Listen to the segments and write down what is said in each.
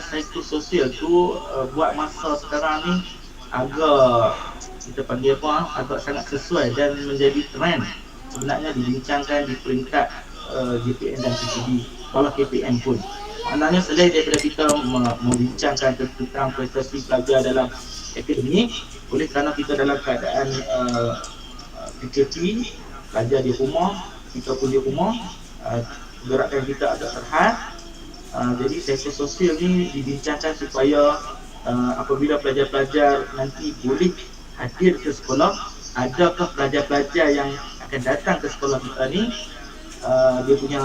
psikososial tu buat masa sekarang ni agak, kita panggil apa, agak sangat sesuai dan menjadi trend sebenarnya dibincangkan di peringkat JPN dan PCD, kalau KPM pun. Maknanya selain daripada kita membincangkan tentang prestasi pelajar dalam akademik, oleh kerana kita dalam keadaan PKP, pelajar di rumah, kita pun di rumah, gerakan kita agak terhad. Jadi psikososial ni dibincangkan supaya apabila pelajar-pelajar nanti boleh hadir ke sekolah, adakah pelajar-pelajar yang akan datang ke sekolah kita ni dia punya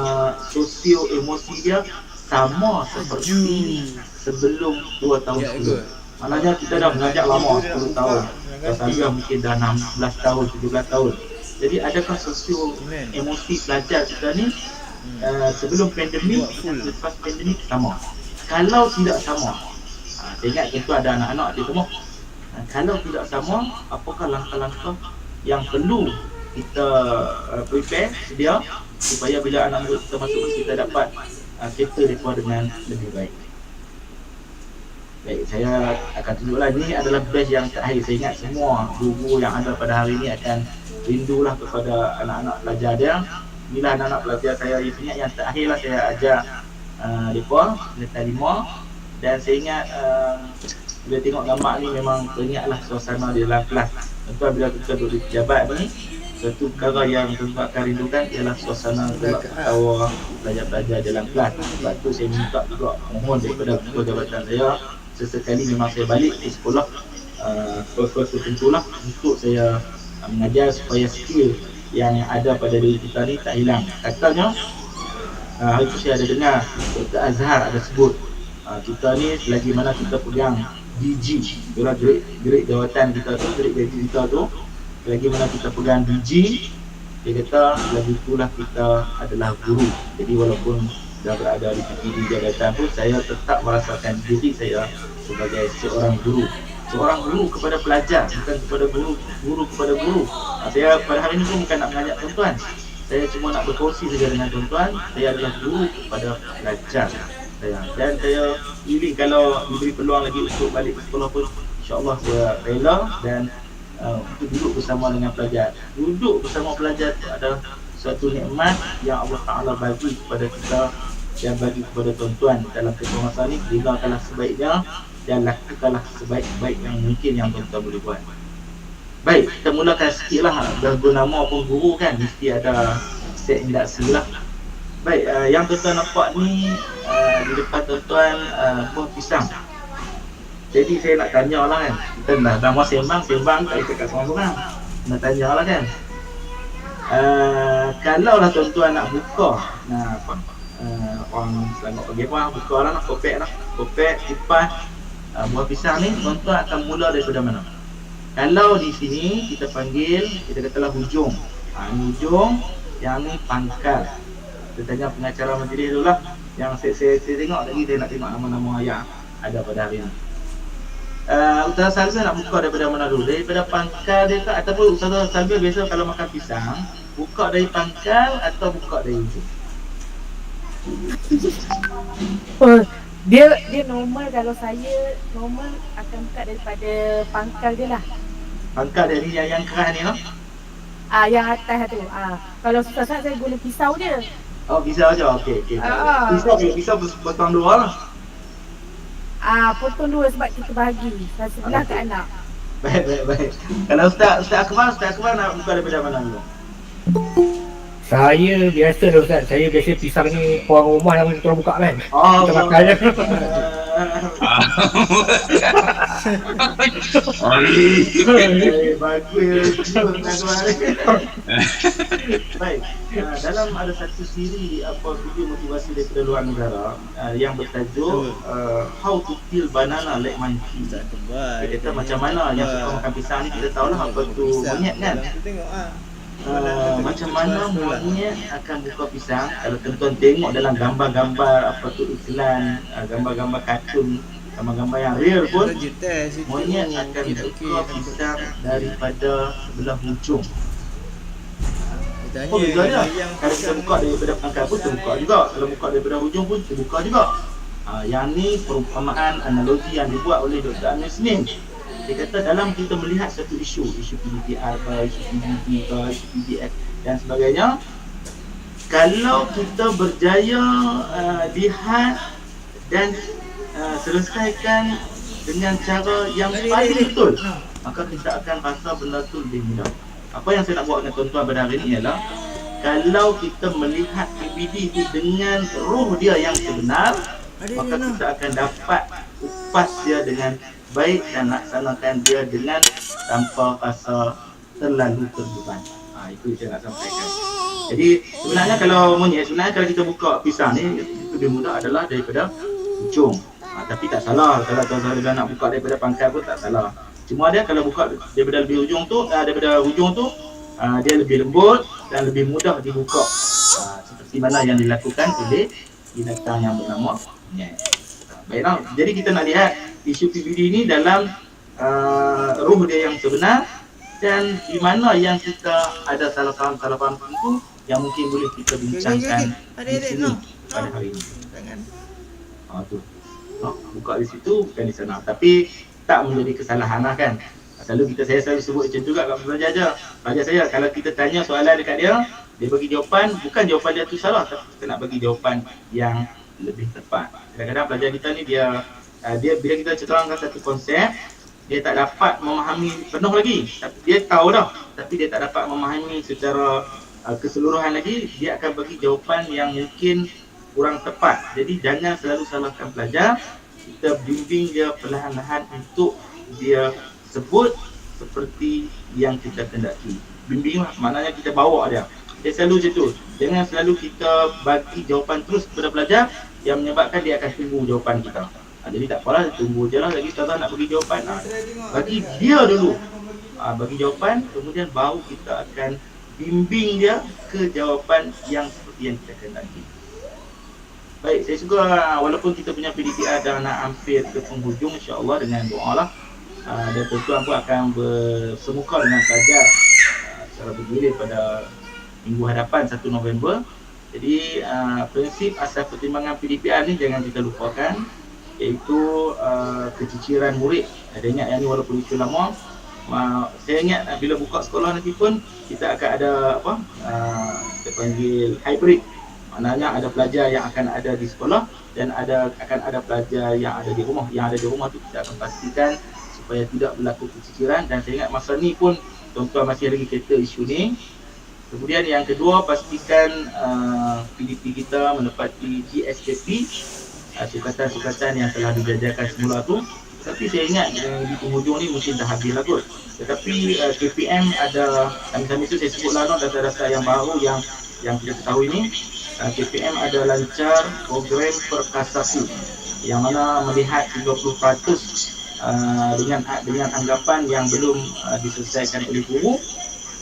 sosio emosi dia sama seperti sebelum 2 tahun sebelum. Maknanya kita dah mengajar lama, 10 tahun, Salga mungkin dah 16 tahun, 17 tahun. Jadi adakah sosio emosi pelajar kita ni sebelum pandemik dan selepas pandemik sama? Kalau tidak sama, saya ingat tentu ada anak-anak di rumah, kalau tidak sama, apakah langkah-langkah yang perlu kita prepare, sedia, supaya bila anak murid kita masuk, kita dapat cater mereka dengan lebih baik. Baik, saya akan tunjuklah, ini adalah batch yang terakhir. Saya ingat semua guru yang ada pada hari ini akan rindulah kepada anak-anak pelajar dia. Inilah anak-anak pelajar saya, ingat yang terakhir lah saya ajar mereka, level 5. Dan saya ingat bila tengok gambar ni memang teringatlah suasana di dalam kelas. Tentu bila kita duduk di pejabat ni, satu perkara yang tentu akan rindukan ialah suasana gelak ketawa pelajar-pelajar dalam kelas. Sebab tu saya minta juga, mohon daripada ketua jabatan saya, sesekali memang saya balik ke sekolah sekolah tertentulah untuk saya mengajar supaya skill yang ada pada diri kita ni tak hilang. Katanya hari tu saya ada dengar Dr. Azhar ada sebut, kita ni selagi mana kita pegang DG, itulah grade jawatan kita tu, grade gaji kita tu, selagi mana kita pegang DG, dia kata lagi itulah kita adalah guru. Jadi walaupun dah berada di PPD jabatan pun, saya tetap merasakan diri saya sebagai seorang guru. Seorang guru kepada pelajar, bukan kepada guru kepada guru. Saya pada hari ini pun bukan nak mengajak tuan-tuan, saya cuma nak berkongsi saja dengan tuan-tuan. Saya adalah guru kepada pelajar saya, dan saya pilih kalau diberi peluang lagi untuk balik ke sekolah pun, insyaAllah saya rela dan untuk duduk bersama dengan pelajar. Duduk bersama pelajar itu adalah suatu nikmat yang Allah Ta'ala bagi kepada kita dan bagi kepada tuan-tuan dalam kesemasa ni. Gunakanlah sebaiknya dan lakukanlah sebaik-baik yang mungkin yang tuan-tuan boleh buat. Baik, kita mulakan sikit lah. Nama pun guru kan, mesti ada set induksi lah. Baik, yang tuan-tuan nampak ni di depan tuan-tuan buah pisang. Jadi saya nak tanya lah kan, kita dah mau sembang tak cakap seorang-seorang, nak tanya lah kan, kalau lah tuan-tuan nak buka, orang Selangor panggil apa, buka lah, kopek, kipas buah pisang ni, tuan-tuan akan mula daripada mana? Kalau di sini kita panggil, kita katalah hujung, ni hujung, yang ni pangkal. Kita tanya pengacara majlis dulu lah, yang saya tengok tadi, saya nak tengok nama-nama yang ada pada hari ni. Ustaz Salga nak buka daripada mana dulu? Daripada pangkal dia tak? Ataupun Ustaz Salga biasa kalau makan pisang, buka dari pangkal atau buka dari hujung? Dia normal, kalau saya normal akan buka daripada pangkal dia lah. Pangkal dari yang keras ni lah? Yang atas tu. Kalau Ustaz saya guna pisau je. Oh, pisau je? Okey. Pisau potong dua lah. Potong dua sebab kita bahagi sebelah ke anak. Baik. Kalau Ustaz Akbar nak buka daripada mana dulu? Saya biasa dah Ustaz, saya biasa pisang ni orang rumah yang kita buka kan. Kita makan je. Bagus. Baik, dalam ada satu siri video motivasi daripada luar negara yang bertajuk How to Peel Banana Like Monkey. Dia kata macam mana yang suka makan pisang ni, kita tahulah apa tu monyet kan. Macam mana monyet akan buka pisang. Kalau tuan-tuan tengok dalam gambar-gambar apa tu iklan, gambar-gambar kartun, gambar-gambar yang real pun, monyet akan buka pisang daripada sebelah hujung. Oh, bedanya kalau kita buka daripada pangkal pun terbuka juga, kalau buka daripada hujung pun terbuka juga. Yang ni perumpamaan analogi yang dibuat oleh Dr. Amir Senin. Dia kata dalam kita melihat satu isu PDPR ke, isu PBB ke, isu PBS dan sebagainya, kalau kita berjaya lihat dan selesaikan dengan cara yang paling betul, maka kita akan rasa benda tu lebih mudah. Apa yang saya nak buat dengan tuan-tuan pada hari ini ialah, kalau kita melihat PBD itu dengan ruh dia yang sebenar, maka kita akan dapat upas dia dengan baik dan laksanakan dia dengan tanpa rasa terlalu terbeban. Itu saya nak sampaikan. Jadi sebenarnya kalau kita buka pisang ni, lebih mudah adalah daripada ujung. Tapi tak salah, kalau tuan-tuan nak buka daripada pangkal pun tak salah. Cuma dia kalau buka daripada ujung tu, dia lebih lembut dan lebih mudah dibuka, seperti mana yang dilakukan oleh binatang yang bernama monyet. Baiklah, jadi kita nak lihat isu PBD ini dalam ruh dia yang sebenar, dan di mana yang kita ada salah faham tertentu yang mungkin boleh kita bincangkan di sini pada hari ini. Buka di situ, bukan di sana. Tapi tak menjadi kesalahan lah kan. Saya selalu sebut macam tu juga kat pelajar saya. Kalau kita tanya soalan dekat dia bagi jawapan, bukan jawapan dia tu salah, tapi kita nak bagi jawapan yang lebih tepat. Kadang-kadang pelajar kita ni dia bila kita terangkan satu konsep, dia tak dapat memahami penuh lagi. Dia tahu dah, tapi dia tak dapat memahami secara keseluruhan lagi. Dia akan bagi jawapan yang mungkin kurang tepat. Jadi jangan selalu salahkan pelajar. Kita bimbing dia perlahan-lahan untuk dia sebut seperti yang kita kendaki. Bimbing maknanya kita bawa dia. Dia selalu macam tu. Jangan selalu kita bagi jawapan terus kepada pelajar yang menyebabkan dia akan tunggu jawapan kita. Jadi tak apalah, tunggu je lah lagi tuan-tuan nak bagi jawapan. Bagi dia dulu. Bagi jawapan, kemudian baru kita akan bimbing dia ke jawapan yang seperti yang kita kendaki. Baik, saya suka walaupun kita punya PDPR dah nak hampir ke penghujung, insya-Allah dengan doa lah. Dan tuan-tuan pun akan bersemuka dengan pelajar secara bergilir pada minggu hadapan 1 November. Jadi prinsip asas pertimbangan PDPR ni jangan kita lupakan, iaitu keciciran murid. Ada ingat yang ni walaupun isu lama. Saya ingat bila buka sekolah nanti pun kita akan ada kita panggil hybrid. Maknanya ada pelajar yang akan ada di sekolah dan akan ada pelajar yang ada di rumah. Yang ada di rumah tu kita akan pastikan supaya tidak berlaku keciciran. Dan saya ingat masa ni pun tuan-tuan masih lagi kereta isu ni. Kemudian yang kedua, pastikan PDP kita menepati GSKP, sukatan-sukatan yang telah dijajarkan semula tu. Tapi saya ingat di penghujung ni mungkin dah habis lah kot. Tetapi KPM ada, sambil-sambil tu saya sebutlah data-data yang baru yang kita ketahui ni. KPM ada lancar program Perkasaku yang mana melihat 30% dengan anggapan yang belum diselesaikan oleh guru.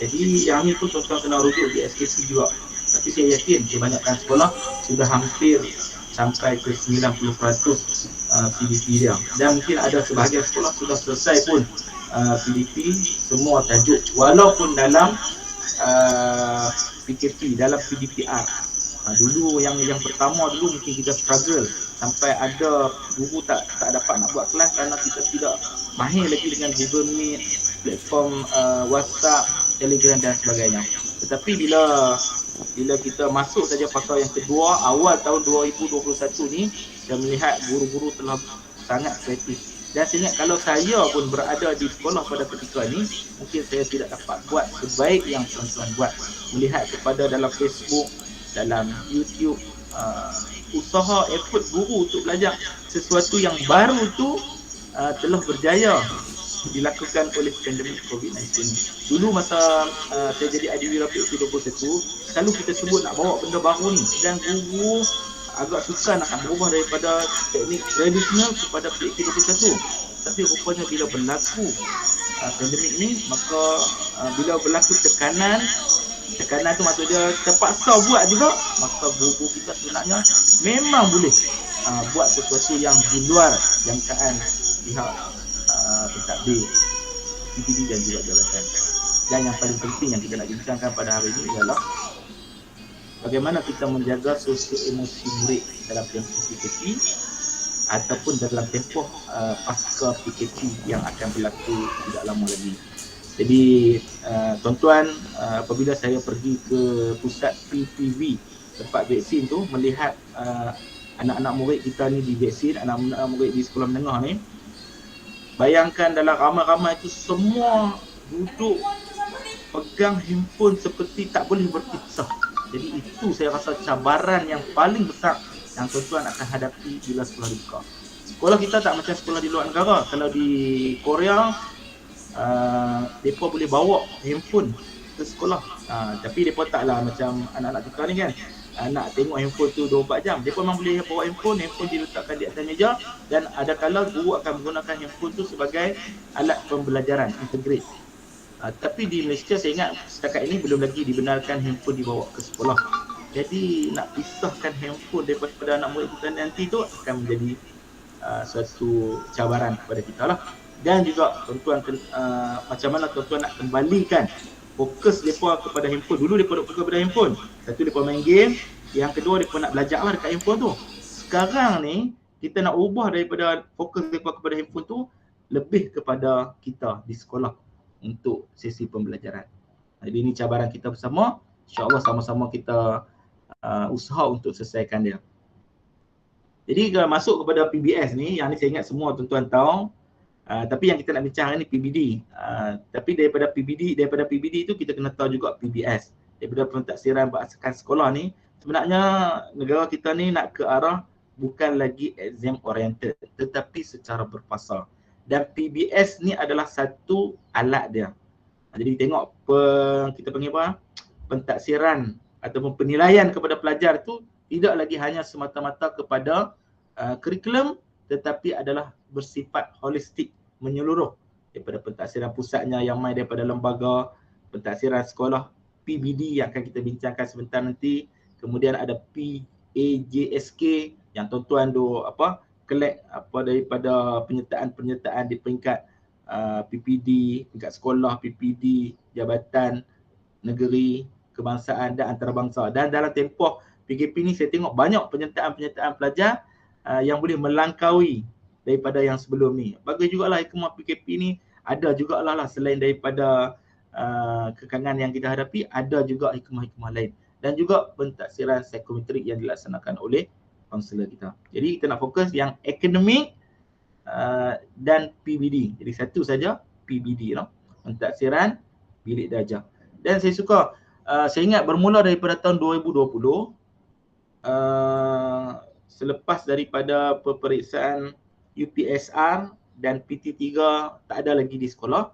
Jadi yang ni pun tuan-tuan kena rujuk di SKP juga. Tapi saya yakin kebanyakan sekolah sudah hampir sampai ke 90% PDP dia. Dan mungkin ada sebahagian sekolah sudah selesai pun PDP semua tajuk, walaupun dalam PKP, dalam PDPR. Dulu yang pertama dulu mungkin kita struggle sampai ada guru tak dapat nak buat kelas kerana kita tidak mahir lagi dengan Google Meet, platform WhatsApp, Telegram dan sebagainya. Tetapi bila kita masuk saja fasa yang kedua, awal tahun 2021 ni, saya melihat guru-guru telah sangat kreatif. Dan saya ingat kalau saya pun berada di sekolah pada ketika ni, mungkin saya tidak dapat buat sebaik yang tuan-tuan buat. Melihat kepada dalam Facebook, dalam YouTube, usaha effort guru untuk belajar sesuatu yang baru tu telah berjaya dilakukan oleh pandemik COVID-19. Dulu masa saya jadi IDW PhD 21, selalu kita sebut nak bawa benda baru ni, dan guru agak susah nak berubah daripada teknik tradisional kepada PhD 21. Tapi rupanya bila berlaku pandemik ni, maka bila berlaku tekanan tu maksud dia terpaksa buat juga, maka guru kita sebenarnya memang boleh buat sesuatu yang di luar jangkaan pihak pentadbir, PPD dan juga jabatan. Dan yang paling penting yang kita nak bincangkan pada hari ini ialah bagaimana kita menjaga sosio emosi murid dalam tempoh PKP ataupun dalam tempoh pasca PKP yang akan berlaku tidak lama lagi. Jadi tuan-tuan, apabila saya pergi ke pusat PPV tempat vaksin tu, melihat anak-anak murid kita ni divaksin, anak-anak murid di sekolah menengah ni, bayangkan dalam ramai-ramai tu semua duduk pegang handphone seperti tak boleh berpisah. Jadi itu saya rasa cabaran yang paling besar yang tuan-tuan akan hadapi bila sekolah dibuka. Sekolah kita tak macam sekolah di luar negara. Kalau di Korea, mereka boleh bawa handphone ke sekolah. Tapi mereka taklah macam anak-anak kita ni kan. Nak tengok handphone tu 24 jam. Mereka memang boleh bawa handphone diletakkan di atas meja, dan ada kala guru akan menggunakan handphone tu sebagai alat pembelajaran integrate. Tapi di Malaysia saya ingat setakat ini belum lagi dibenarkan handphone dibawa ke sekolah. Jadi nak pisahkan handphone daripada anak murid kita nanti tu akan menjadi suatu cabaran kepada kita lah. Dan juga tuan-tuan macam mana tuan-tuan nak kembalikan fokus mereka kepada handphone. Dulu mereka duk fokus kepada handphone. Satu mereka main game, yang kedua mereka nak belajar lah dekat handphone tu. Sekarang ni kita nak ubah daripada fokus mereka kepada handphone tu lebih kepada kita di sekolah untuk sesi pembelajaran. Jadi ini cabaran kita bersama. InsyaAllah sama-sama kita usaha untuk selesaikan dia. Jadi kalau masuk kepada PBS ni, yang ni saya ingat semua tuan-tuan tahu. Tapi yang kita nak bincang ni PBD. Tapi daripada PBD itu kita kena tahu juga PBS. Daripada pentaksiran berdasarkan sekolah ni, sebenarnya negara kita ni nak ke arah bukan lagi exam oriented, tetapi secara berfasa. Dan PBS ni adalah satu alat dia. Jadi tengok kita panggil apa? Pentaksiran ataupun penilaian kepada pelajar tu tidak lagi hanya semata-mata kepada kurikulum, tetapi adalah bersifat holistik, menyeluruh daripada pentaksiran pusatnya yang main daripada lembaga, pentaksiran sekolah, PBD yang akan kita bincangkan sebentar nanti. Kemudian ada PAJSK yang tuan-tuan collect daripada penyertaan di peringkat PPD, peringkat sekolah, PPD, jabatan negeri, kebangsaan dan antarabangsa. Dan dalam tempoh PKP ni saya tengok banyak penyertaan pelajar yang boleh melangkaui daripada yang sebelum ni. Bagus jugalah hikmah PKP ni, ada jugalah selain daripada kekangan yang kita hadapi, ada juga hikmah-hikmah lain. Dan juga pentaksiran psikometrik yang dilaksanakan oleh kaunselor kita. Jadi kita nak fokus yang akademik dan PBD. Jadi satu saja PBD lah, pentaksiran bilik darjah. Dan saya suka, saya ingat bermula daripada tahun 2020, selepas daripada peperiksaan UPSR dan PT3 tak ada lagi di sekolah,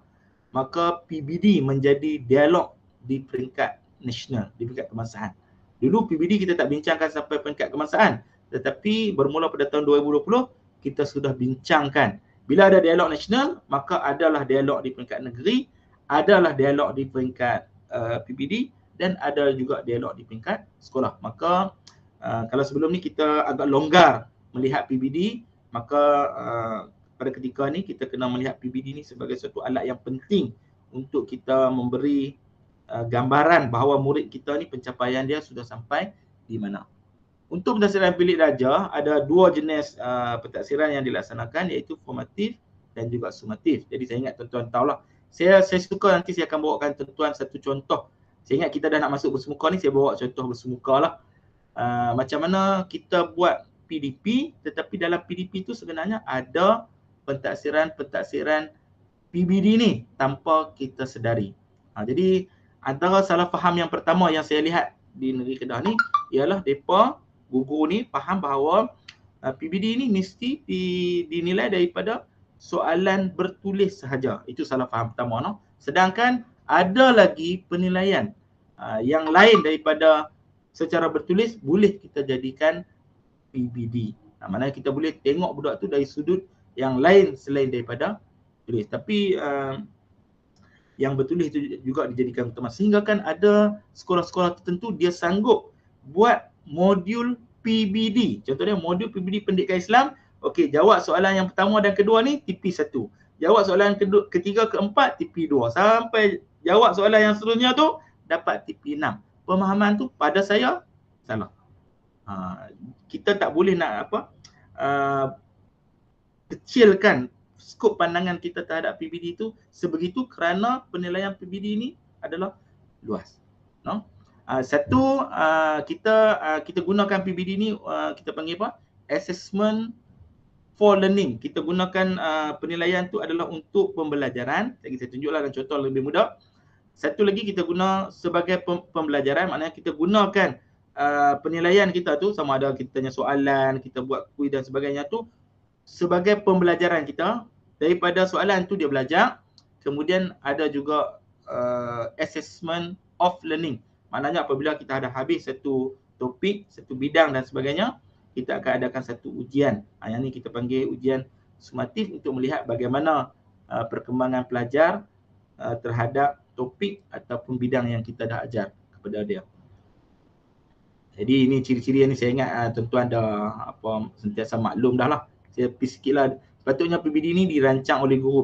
maka PBD menjadi dialog di peringkat nasional, di peringkat kebangsaan. Dulu PBD kita tak bincangkan sampai peringkat kebangsaan, tetapi bermula pada tahun 2020 kita sudah bincangkan. Bila ada dialog nasional, maka adalah dialog di peringkat negeri, adalah dialog di peringkat PBD, dan ada juga dialog di peringkat sekolah. Maka kalau sebelum ni kita agak longgar melihat PBD, maka pada ketika ni kita kena melihat PBD ni sebagai satu alat yang penting untuk kita memberi gambaran bahawa murid kita ni pencapaian dia sudah sampai di mana. Untuk pentaksiran bilik darjah, ada dua jenis pentaksiran yang dilaksanakan, iaitu formatif dan juga sumatif. Jadi saya ingat tuan-tuan tahulah. Saya suka nanti saya akan bawakan tuan-tuan satu contoh. Saya ingat kita dah nak masuk bersemuka ni, saya bawa contoh bersemuka lah. Macam mana kita buat PDP, tetapi dalam PDP tu sebenarnya ada pentaksiran PBD ni tanpa kita sedari. Jadi antara salah faham yang pertama yang saya lihat di negeri Kedah ni ialah mereka guru ni faham bahawa PBD ni mesti dinilai daripada soalan bertulis sahaja. Itu salah faham pertama, no? Sedangkan ada lagi penilaian yang lain daripada secara bertulis boleh kita jadikan PBD. Maknanya kita boleh tengok budak tu dari sudut yang lain selain daripada tulis. Tapi yang bertulis itu juga dijadikan utama. Sehingga kan ada sekolah-sekolah tertentu dia sanggup buat modul PBD. Contohnya modul PBD Pendidikan Islam. Okey, jawab soalan yang pertama dan kedua ni TP1. Jawab soalan ketiga, keempat TP2. Sampai jawab soalan yang seterusnya tu dapat TP6. Pemahaman tu pada saya salah. Kita tak boleh nak kecilkan skop pandangan kita terhadap PBD itu sebegitu kerana penilaian PBD ini adalah luas. No? Satu, kita gunakan PBD ni, kita panggil apa? Assessment for learning. Kita gunakan penilaian tu adalah untuk pembelajaran. Saya tunjuklah dengan contoh lebih mudah. Satu lagi kita guna sebagai pembelajaran, maknanya kita gunakan penilaian kita tu, sama ada kita tanya soalan, kita buat kuis dan sebagainya tu sebagai pembelajaran kita. Daripada soalan tu dia belajar. Kemudian ada juga assessment of learning. Maknanya apabila kita dah habis satu topik, satu bidang dan sebagainya, kita akan adakan satu ujian. Yang ni kita panggil ujian sumatif untuk melihat bagaimana perkembangan pelajar terhadap topik ataupun bidang yang kita dah ajar kepada dia. Jadi ini ciri-ciri yang ni saya ingat tuan-tuan dah sentiasa maklum dah lah. Saya pergi sikit lah. Sepatutnya PBD ni dirancang oleh guru.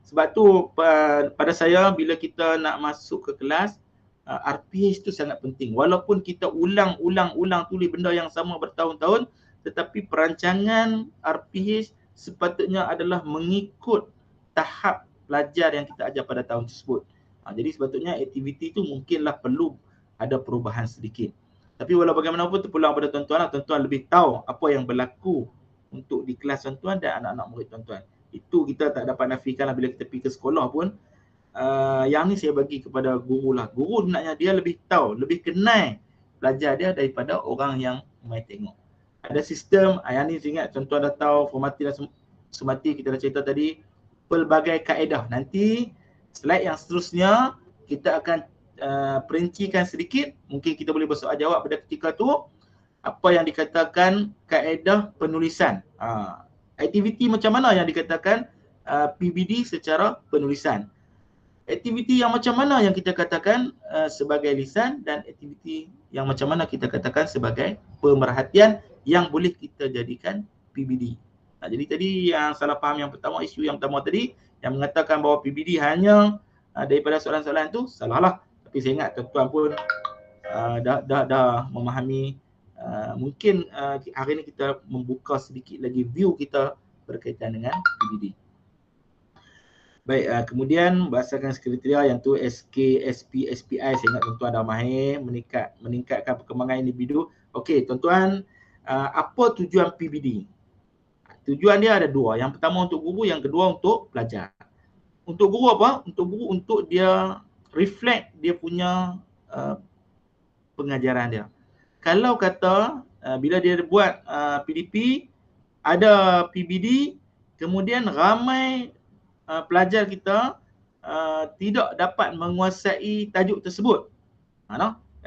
Sebab tu pada saya bila kita nak masuk ke kelas, RPH tu sangat penting. Walaupun kita ulang tulis benda yang sama bertahun-tahun, tetapi perancangan RPH sepatutnya adalah mengikut tahap pelajar yang kita ajar pada tahun tersebut. Jadi sepatutnya aktiviti tu mungkinlah perlu ada perubahan sedikit. Tapi walau bagaimanapun terpulang pada tuan-tuan, tuan-tuan lebih tahu apa yang berlaku untuk di kelas tuan-tuan dan anak-anak murid tuan-tuan. Itu kita tak dapat nafikan lah bila kita pergi ke sekolah pun. Yang ni saya bagi kepada guru lah. Guru sebenarnya dia lebih tahu, lebih kenal pelajar dia daripada orang yang main tengok. Ada sistem, yang ni saya ingat tuan-tuan dah tahu, formatif dan sumatif kita dah cerita tadi, pelbagai kaedah. Nanti slide yang seterusnya kita akan perincikan sedikit, mungkin kita boleh bersoal jawab pada ketika tu, apa yang dikatakan kaedah penulisan. Aktiviti macam mana yang dikatakan PBD secara penulisan. Aktiviti yang macam mana yang kita katakan sebagai lisan, dan aktiviti yang macam mana kita katakan sebagai pemerhatian yang boleh kita jadikan PBD. Jadi tadi yang salah faham yang pertama, isu yang pertama tadi yang mengatakan bahawa PBD hanya daripada soalan-soalan tu, salah lah. Tapi saya ingat tuan-tuan pun dah memahami. Mungkin hari ini kita membuka sedikit lagi view kita berkaitan dengan PBD. Baik, kemudian berdasarkan kriteria yang tu SK, SP, SPI, saya ingat tuan-tuan dah mahir meningkatkan perkembangan individu. Okey, tuan-tuan, apa tujuan PBD? Tujuan dia ada dua. Yang pertama untuk guru, yang kedua untuk pelajar. Untuk guru apa? Untuk guru untuk dia reflect dia punya pengajaran dia. Kalau kata bila dia buat PDP, ada PBD, kemudian ramai pelajar kita tidak dapat menguasai tajuk tersebut.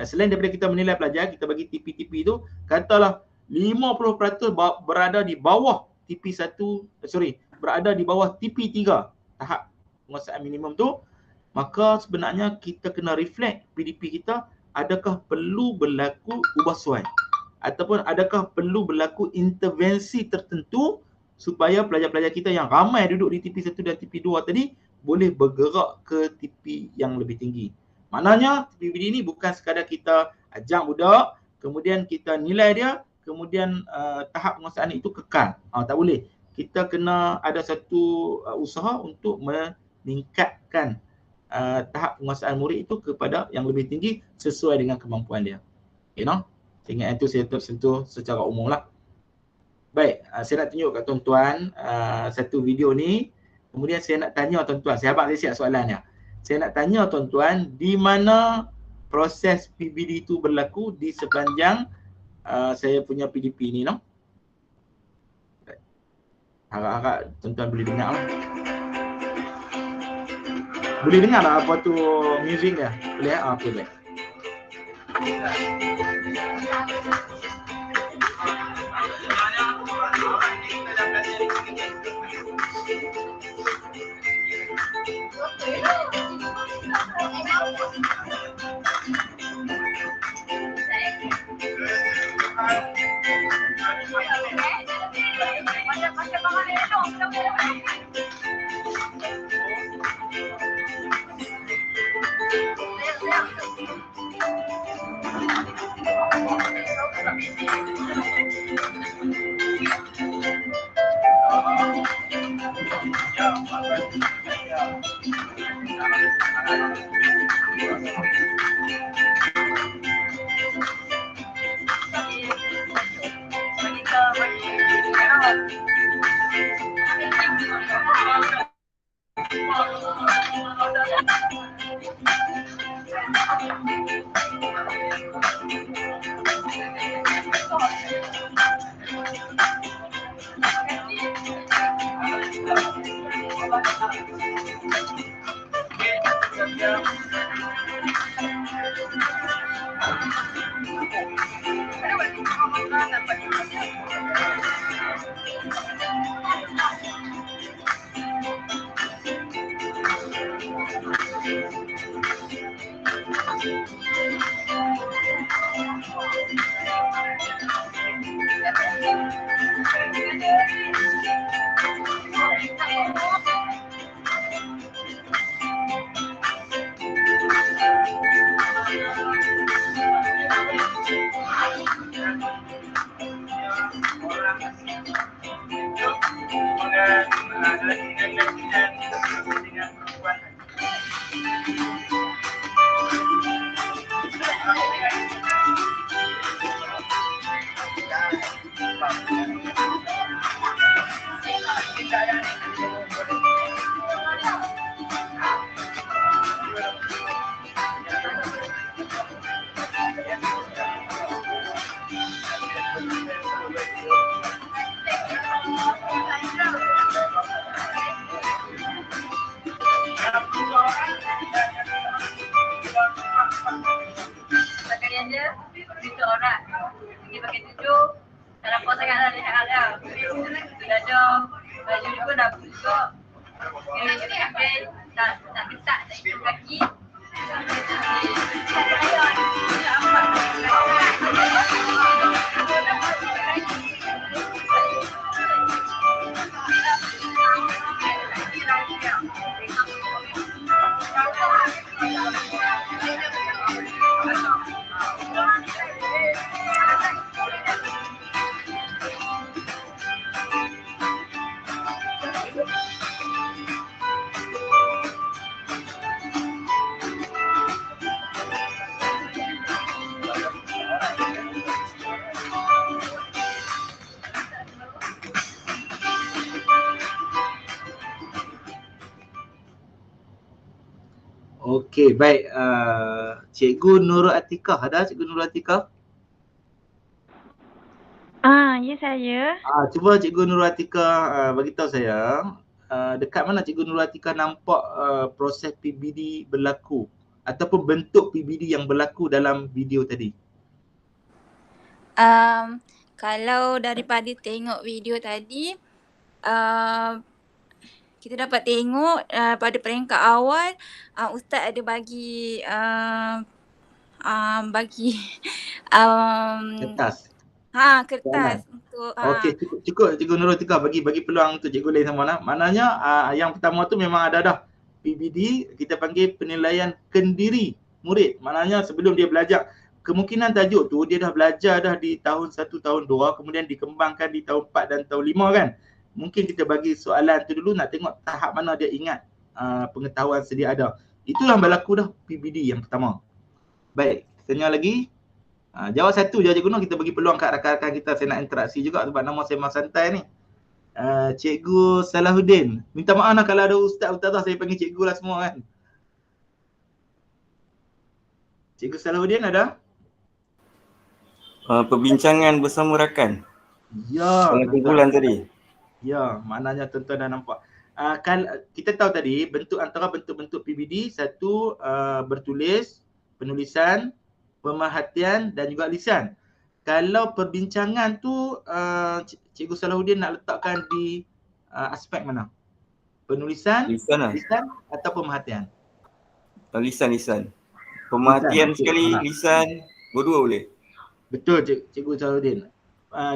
Selain daripada kita menilai pelajar, kita bagi TP-TP tu, katalah 50% berada di bawah TP1, berada di bawah TP3, tahap penguasaan minimum tu, maka sebenarnya kita kena reflect PDP kita, adakah perlu berlaku ubah suai ataupun adakah perlu berlaku intervensi tertentu supaya pelajar-pelajar kita yang ramai duduk di TP1 dan TP2 tadi boleh bergerak ke TP yang lebih tinggi. Maknanya PBD ni bukan sekadar kita ajak budak, kemudian kita nilai dia, kemudian tahap penguasaan itu kekal. Tak boleh. Kita kena ada satu usaha untuk meningkatkan tahap penguasaan murid itu kepada yang lebih tinggi sesuai dengan kemampuan dia. Saya ingat itu saya tersentuh secara umum lah. Baik, saya nak tunjuk kat tuan-tuan satu video ni. Kemudian saya nak tanya tuan-tuan, saya harap saya siap soalannya. Saya nak tanya tuan-tuan, di mana proses PBD itu berlaku di sepanjang saya punya PDP ni, no? Harap-harap tuan-tuan boleh dengar lah. Boleh dengar lah apa tu music dia? Boleh? Okey, baik. Pakaian dia itu orang. Dia pakai tujuh. Tak nampak sangat lah dia cakap dia. Sudah ada baju dia pun dah busuk. Dia pakai tak ketat, tak ikut kaki. Okey, baik. Cikgu Nurul Atikah, ada Cikgu Nurul Atikah? Ya saya. Cuba Cikgu Nurul Atikah bagi tahu saya, dekat mana Cikgu Nurul Atikah nampak proses PBD berlaku ataupun bentuk PBD yang berlaku dalam video tadi? Kalau daripada tengok video tadi, kita dapat tengok pada peringkat awal Ustaz ada bagi Kertas. kertas untuk Okey, cukup Cikgu Nurul Atikah bagi peluang untuk cikgu lain sama lah. Maknanya yang pertama tu memang ada dah PBD, kita panggil penilaian kendiri murid. Maknanya sebelum dia belajar, kemungkinan tajuk tu dia dah belajar dah di tahun 1, tahun 2, kemudian dikembangkan di tahun 4 dan tahun 5 kan. Mungkin kita bagi soalan tu dulu nak tengok tahap mana dia ingat pengetahuan sedia ada. Itulah berlaku dah PBD yang pertama. Baik, tanya lagi. Jawab satu je Cikgu Nur, kita bagi peluang kat rakan-rakan kita. Saya nak interaksi juga sebab nama saya Mas Santai ni. Cikgu Salahuddin. Minta maaf lah kalau ada ustaz-ustazah saya panggil cikgu lah semua kan. Cikgu Salahuddin ada? Perbincangan bersama rakan. Ya. Kumpulan tadi. Ya, maknanya tuan-tuan dah nampak. Kita tahu tadi antara bentuk-bentuk PBD, satu bertulis, penulisan, pemerhatian dan juga lisan. Kalau perbincangan tu Cikgu Salahuddin nak letakkan di aspek mana? Penulisan, Lisan atau pemerhatian? Lisan. Pemerhatian sekali, lisan, berdua boleh. Betul Cikgu Salahuddin.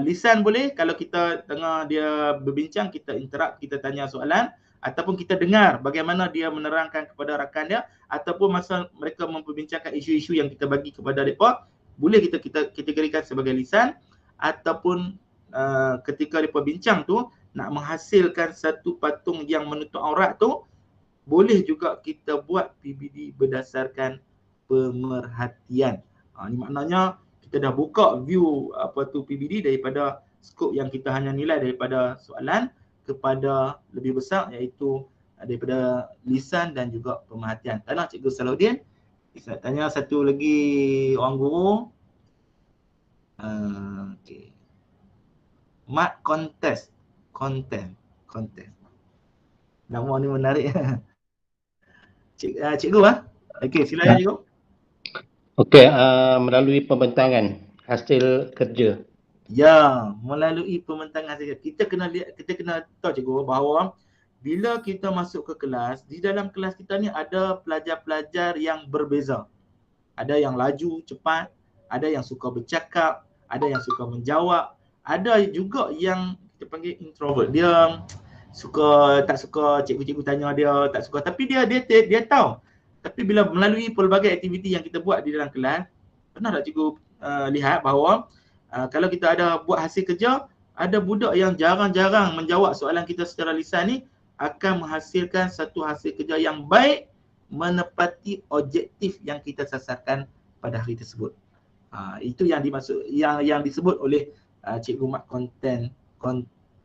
Lisan boleh kalau kita tengah dia berbincang, kita interact, kita tanya soalan, ataupun kita dengar bagaimana dia menerangkan kepada rakan dia, ataupun masa mereka memperbincangkan isu-isu yang kita bagi kepada mereka, boleh kita kategorikan sebagai lisan. Ataupun ketika mereka bincang tu, nak menghasilkan satu patung yang menutup aurat tu, boleh juga kita buat PBD berdasarkan pemerhatian. Ini maknanya kita dah buka view apa tu PBD daripada skop yang kita hanya nilai daripada soalan kepada lebih besar, iaitu daripada lisan dan juga pemerhatian. Tak nak Cikgu Salahuddin? Saya tanya satu lagi orang guru. Okay. Mat contest. Nama ni menarik. Cikgu Okey, silakan cikgu. Okey, melalui pembentangan hasil kerja. Ya, melalui pembentangan hasil kerja. Kita kena tahu cikgu bahawa bila kita masuk ke kelas, di dalam kelas kita ni ada pelajar-pelajar yang berbeza. Ada yang laju, cepat, ada yang suka bercakap, ada yang suka menjawab, ada juga yang kita panggil introvert. Dia tak suka cikgu-cikgu tanya dia, tak suka, tapi dia tahu. Tapi bila melalui pelbagai aktiviti yang kita buat di dalam kelas, pernah tak cikgu lihat bahawa kalau kita ada buat hasil kerja, ada budak yang jarang-jarang menjawab soalan kita secara lisan ni, akan menghasilkan satu hasil kerja yang baik menepati objektif yang kita sasarkan pada hari tersebut. Itu yang dimaksud, yang disebut oleh Cikgu Mat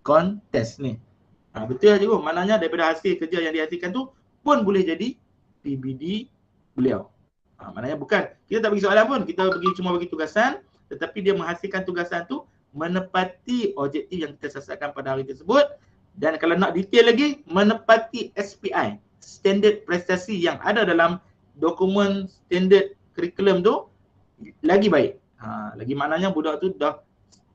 contest ni. Betul cikgu, maknanya daripada hasil kerja yang dihasilkan tu pun boleh jadi PBD beliau. Maknanya bukan, kita tak bagi soalan pun, kita cuma bagi tugasan, tetapi dia menghasilkan tugasan tu menepati objektif yang kita sasarkan pada hari tersebut. Dan kalau nak detail lagi, menepati SPI, standard prestasi yang ada dalam dokumen standard curriculum tu, lagi baik. Lagi maknanya budak tu dah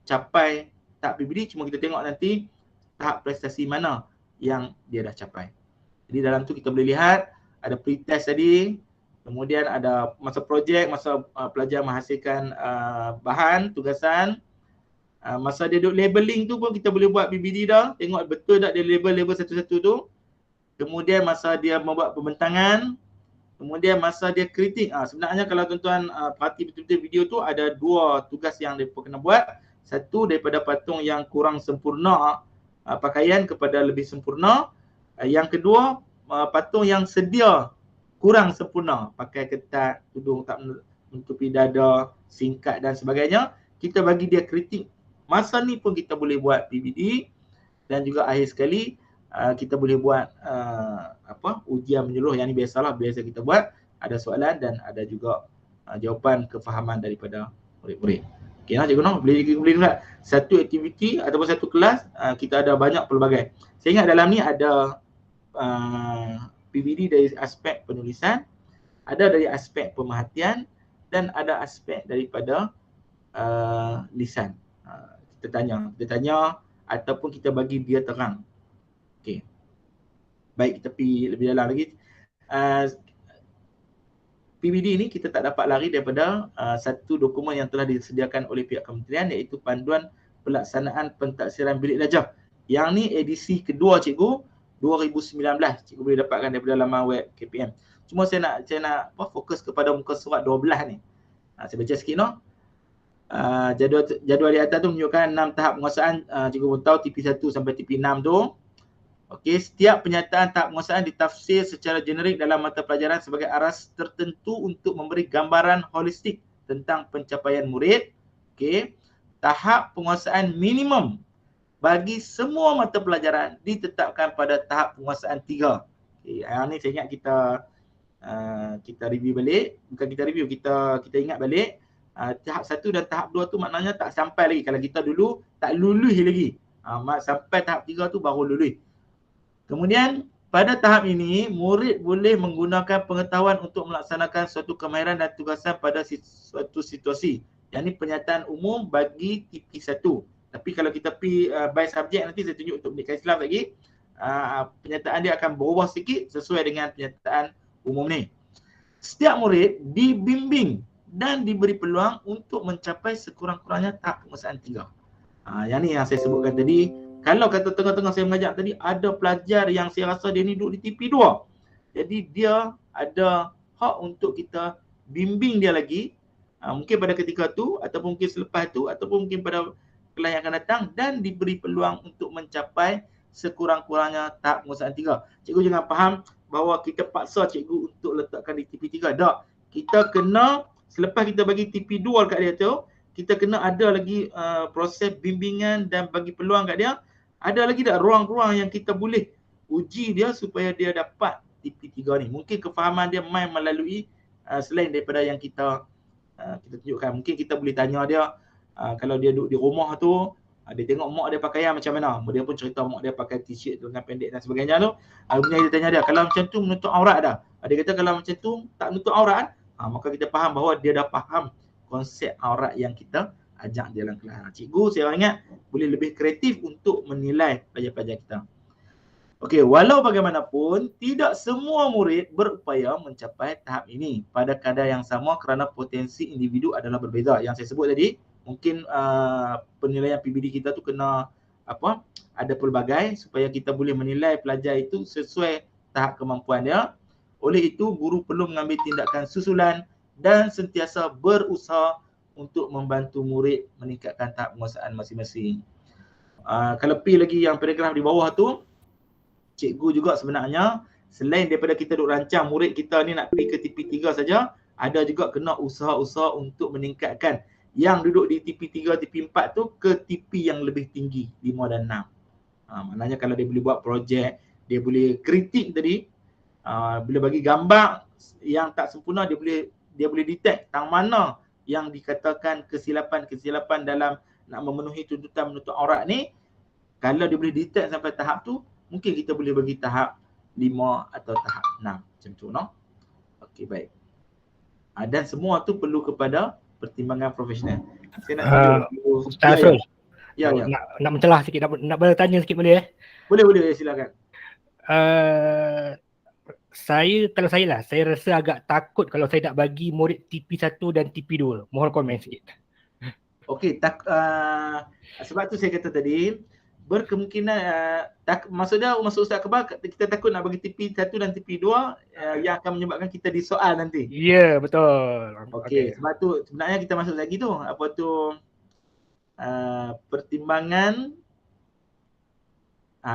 capai tahap PBD, cuma kita tengok nanti tahap prestasi mana yang dia dah capai. Jadi dalam tu kita boleh lihat ada pre-test tadi, kemudian ada masa projek, masa pelajar menghasilkan bahan, tugasan. Masa dia duduk labeling tu pun kita boleh buat PBD dah. Tengok betul tak dia label satu-satu tu. Kemudian masa dia membuat pembentangan. Kemudian masa dia kritik. Sebenarnya kalau tuan-tuan perhati betul-betul video tu, ada dua tugas yang dia kena buat. Satu, daripada patung yang kurang sempurna pakaian kepada lebih sempurna. Yang kedua, patung yang sedia kurang sempurna, pakai ketat, tudung tak menutupi dada, singkat dan sebagainya. Kita bagi dia kritik. Masa ni pun kita boleh buat PBD, dan juga akhir sekali kita boleh buat ujian menyeluruh. Yang ni biasa kita buat, ada soalan dan ada juga jawapan kefahaman daripada murid-murid. Okey cikgu boleh juga satu aktiviti ataupun satu kelas kita ada banyak pelbagai. Saya ingat dalam ni ada PBD dari aspek penulisan, ada dari aspek pemerhatian, dan ada aspek daripada lisan. Kita tanya ataupun kita bagi dia terang. Okey. Baik, kita pergi lebih dalam lagi. PBD ini kita tak dapat lari daripada satu dokumen yang telah disediakan oleh pihak kementerian, iaitu Panduan Pelaksanaan Pentaksiran Bilik Darjah. Yang ni edisi kedua cikgu, 2019. Cikgu boleh dapatkan daripada laman web KPM. Cuma saya nak fokus kepada muka surat 12 ni. Saya baca sikit jadual di atas tu menunjukkan 6 tahap penguasaan. Cikgu pun tahu TP1 sampai TP6 tu. Okey, setiap penyataan tahap penguasaan ditafsir secara generik dalam mata pelajaran sebagai aras tertentu untuk memberi gambaran holistik tentang pencapaian murid. Okey, tahap penguasaan minimum bagi semua mata pelajaran ditetapkan pada tahap penguasaan 3. Okey, yang ni saya ingat kita review balik, bukan kita review, kita ingat balik. Tahap 1 dan tahap 2 tu maknanya tak sampai lagi. Kalau kita dulu tak lulus lagi. Sampai tahap 3 tu baru lulus. Kemudian pada tahap ini, murid boleh menggunakan pengetahuan untuk melaksanakan suatu kemahiran dan tugasan pada suatu situasi. Yang ini penyataan umum bagi TP1. Tapi kalau kita pergi by subject, nanti saya tunjuk untuk pendidikan Islam lagi, penyataan dia akan berubah sikit sesuai dengan penyataan umum ni. Setiap murid dibimbing dan diberi peluang untuk mencapai sekurang-kurangnya tahap penguasaan 3. Yang ni yang saya sebutkan tadi. Kalau kata tengah-tengah saya mengajar tadi, ada pelajar yang saya rasa dia ni duduk di TP2. Jadi dia ada hak untuk kita bimbing dia lagi. Mungkin pada ketika tu, ataupun mungkin selepas tu, ataupun mungkin pada kelas yang akan datang dan diberi peluang untuk mencapai sekurang-kurangnya tahap penguasaan 3. Cikgu jangan faham bahawa kita paksa cikgu untuk letakkan di TP3. Tak. Kita kena, selepas kita bagi TP2 kat dia tu, kita kena ada lagi proses bimbingan dan bagi peluang kat dia. Ada lagi tak ruang-ruang yang kita boleh uji dia supaya dia dapat TP3 ni. Mungkin kefahaman dia main melalui selain daripada yang kita tunjukkan. Mungkin kita boleh tanya dia kalau dia duduk di rumah tu, dia tengok mak dia pakaian macam mana. Dia pun cerita mak dia pakai t-shirt lengan pendek dan sebagainya tu. Kemudian kita tanya dia, kalau macam tu menutup aurat dah? Dia kata kalau macam tu tak menutup aurat, maka kita faham bahawa dia dah faham konsep aurat yang kita ajak dia dalam kelas. Cikgu saya ingat boleh lebih kreatif untuk menilai pelajar-pelajar kita. Okey, walau bagaimanapun, tidak semua murid berupaya mencapai tahap ini pada kadar yang sama kerana potensi individu adalah berbeza. Yang saya sebut tadi, mungkin penilaian PBD kita tu kena ada pelbagai supaya kita boleh menilai pelajar itu sesuai tahap kemampuan dia. Oleh itu, guru perlu mengambil tindakan susulan dan sentiasa berusaha untuk membantu murid meningkatkan tahap penguasaan masing-masing. Kalau pi lagi yang paragraf di bawah tu, cikgu juga sebenarnya selain daripada kita duk rancang murid kita ni nak pergi ke TP3 saja, ada juga kena usaha-usaha untuk meningkatkan yang duduk di TP3, TP4 tu ke TP yang lebih tinggi, 5 dan 6. Maknanya kalau dia boleh buat projek, dia boleh kritik tadi, bila bagi gambar yang tak sempurna, dia boleh detect tang mana yang dikatakan kesilapan dalam nak memenuhi tuntutan menutup aurat ni. Kalau dia boleh detect sampai tahap tu, mungkin kita boleh bagi tahap 5 atau tahap 6 macam tu, no? Okey, baik. Dan semua tu perlu kepada pertimbangan profesional. Saya nak Ustaz Asrul. Ya. Nak mencelah sikit, nak bertanya sikit boleh? Boleh, silakan. Saya rasa agak takut kalau saya nak bagi murid TP1 dan TP2. Mohon komen sikit. Okey, Sebab tu saya kata tadi, berkemungkinan maksud Ustaz Akbar, kita takut nak bagi TP1 dan TP2 yang akan menyebabkan kita disoal nanti. Ya, betul. Okey, sebab tu sebenarnya kita masuk lagi tu, pertimbangan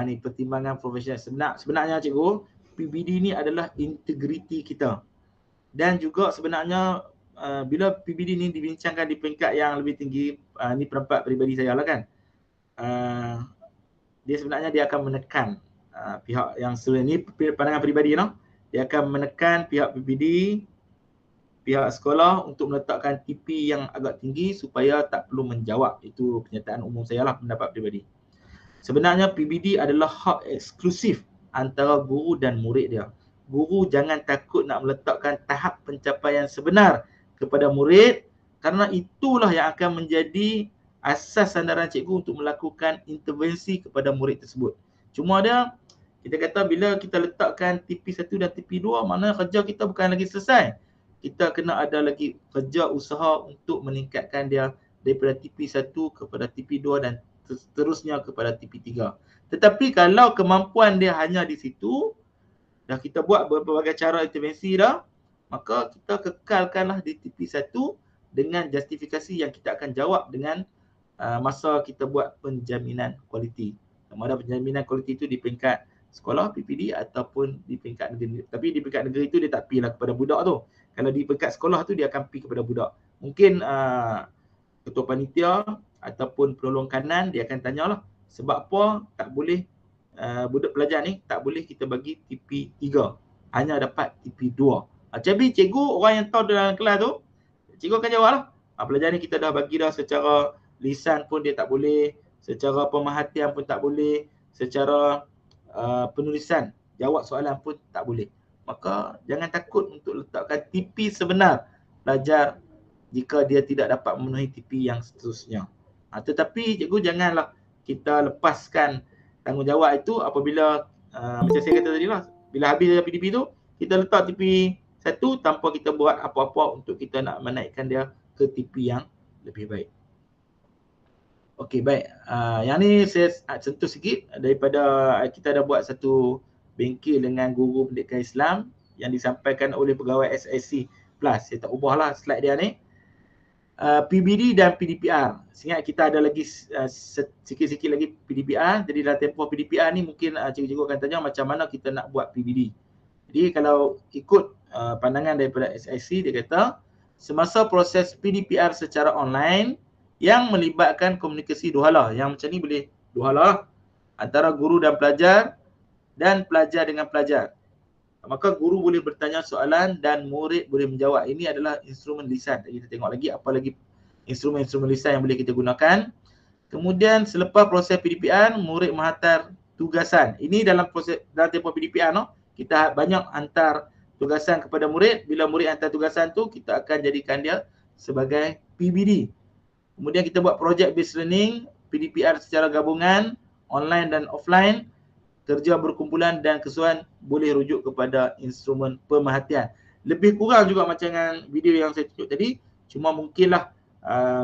ni pertimbangan profesional. Sebenarnya cikgu, PBD ni adalah integriti kita. Dan juga sebenarnya bila PBD ni dibincangkan di peringkat yang lebih tinggi, ni pendapat peribadi saya lah kan. Dia sebenarnya dia akan menekan pihak yang sebenarnya ni pandangan peribadi, no? Dia akan menekan pihak PBD, pihak sekolah untuk meletakkan TP yang agak tinggi supaya tak perlu menjawab. Itu kenyataan umum saya lah, pendapat peribadi. Sebenarnya PBD adalah hak eksklusif antara guru dan murid dia. Guru jangan takut nak meletakkan tahap pencapaian sebenar kepada murid, kerana itulah yang akan menjadi asas sandaran cikgu untuk melakukan intervensi kepada murid tersebut. Cuma kita kata bila kita letakkan TP1 dan TP2, maknanya kerja kita bukan lagi selesai. Kita kena ada lagi kerja usaha untuk meningkatkan dia daripada TP1 kepada TP2 dan seterusnya kepada TP3. Tetapi kalau kemampuan dia hanya di situ, dah kita buat berbagai cara intervensi dah, maka kita kekalkanlah di TP1 dengan justifikasi yang kita akan jawab dengan masa kita buat penjaminan kualiti. Sama ada penjaminan kualiti itu di peringkat sekolah PPD ataupun di peringkat negeri. Tapi di peringkat negeri itu dia tak pergilah kepada budak tu. Kalau di peringkat sekolah tu dia akan pergi kepada budak. Mungkin ketua panitia ataupun penolong kanan dia akan tanyalah sebab apa tak boleh budak pelajar ni tak boleh kita bagi TP3, hanya dapat TP2. Jadi cikgu orang yang tahu dalam kelas tu, cikgu akan jawablah. Pelajar ni kita dah bagi dah secara lisan pun dia tak boleh, secara pemerhatian pun tak boleh, secara penulisan jawab soalan pun tak boleh. Maka jangan takut untuk letakkan TP sebenar pelajar jika dia tidak dapat memenuhi TP yang seterusnya. Tetapi cikgu janganlah kita lepaskan tanggungjawab itu apabila macam saya kata tadi lah, bila habis PDP tu kita letak TP 1 tanpa kita buat apa-apa untuk kita nak menaikkan dia ke TP yang lebih baik. Okey, baik. Yang ni saya sentuh sikit daripada kita dah buat satu bengkel dengan guru pendidikan Islam yang disampaikan oleh pegawai SIC Plus. Saya tak ubahlah slide dia ni. PBD dan PDPR. Ingat kita ada lagi sikit-sikit lagi PDPR. Jadi dalam tempoh PDPR ni mungkin cikgu-cikgu akan tanya macam mana kita nak buat PBD. Jadi kalau ikut pandangan daripada SIC, dia kata semasa proses PDPR secara online yang melibatkan komunikasi dua hala. Yang macam ni boleh dua hala antara guru dan pelajar dengan pelajar. Maka guru boleh bertanya soalan dan murid boleh menjawab. Ini adalah instrumen lisan. Kita tengok lagi apa lagi instrumen-instrumen lisan yang boleh kita gunakan. Kemudian selepas proses PDPR, murid menghantar tugasan. Ini dalam tempoh PDPR kita banyak hantar tugasan kepada murid. Bila murid hantar tugasan tu, kita akan jadikan dia sebagai PBD. Kemudian kita buat project based learning, PDPR secara gabungan, online dan offline. Kerja berkumpulan dan keseruan boleh rujuk kepada instrumen pemerhatian. Lebih kurang juga macam dengan video yang saya tunjuk tadi, cuma mungkinlah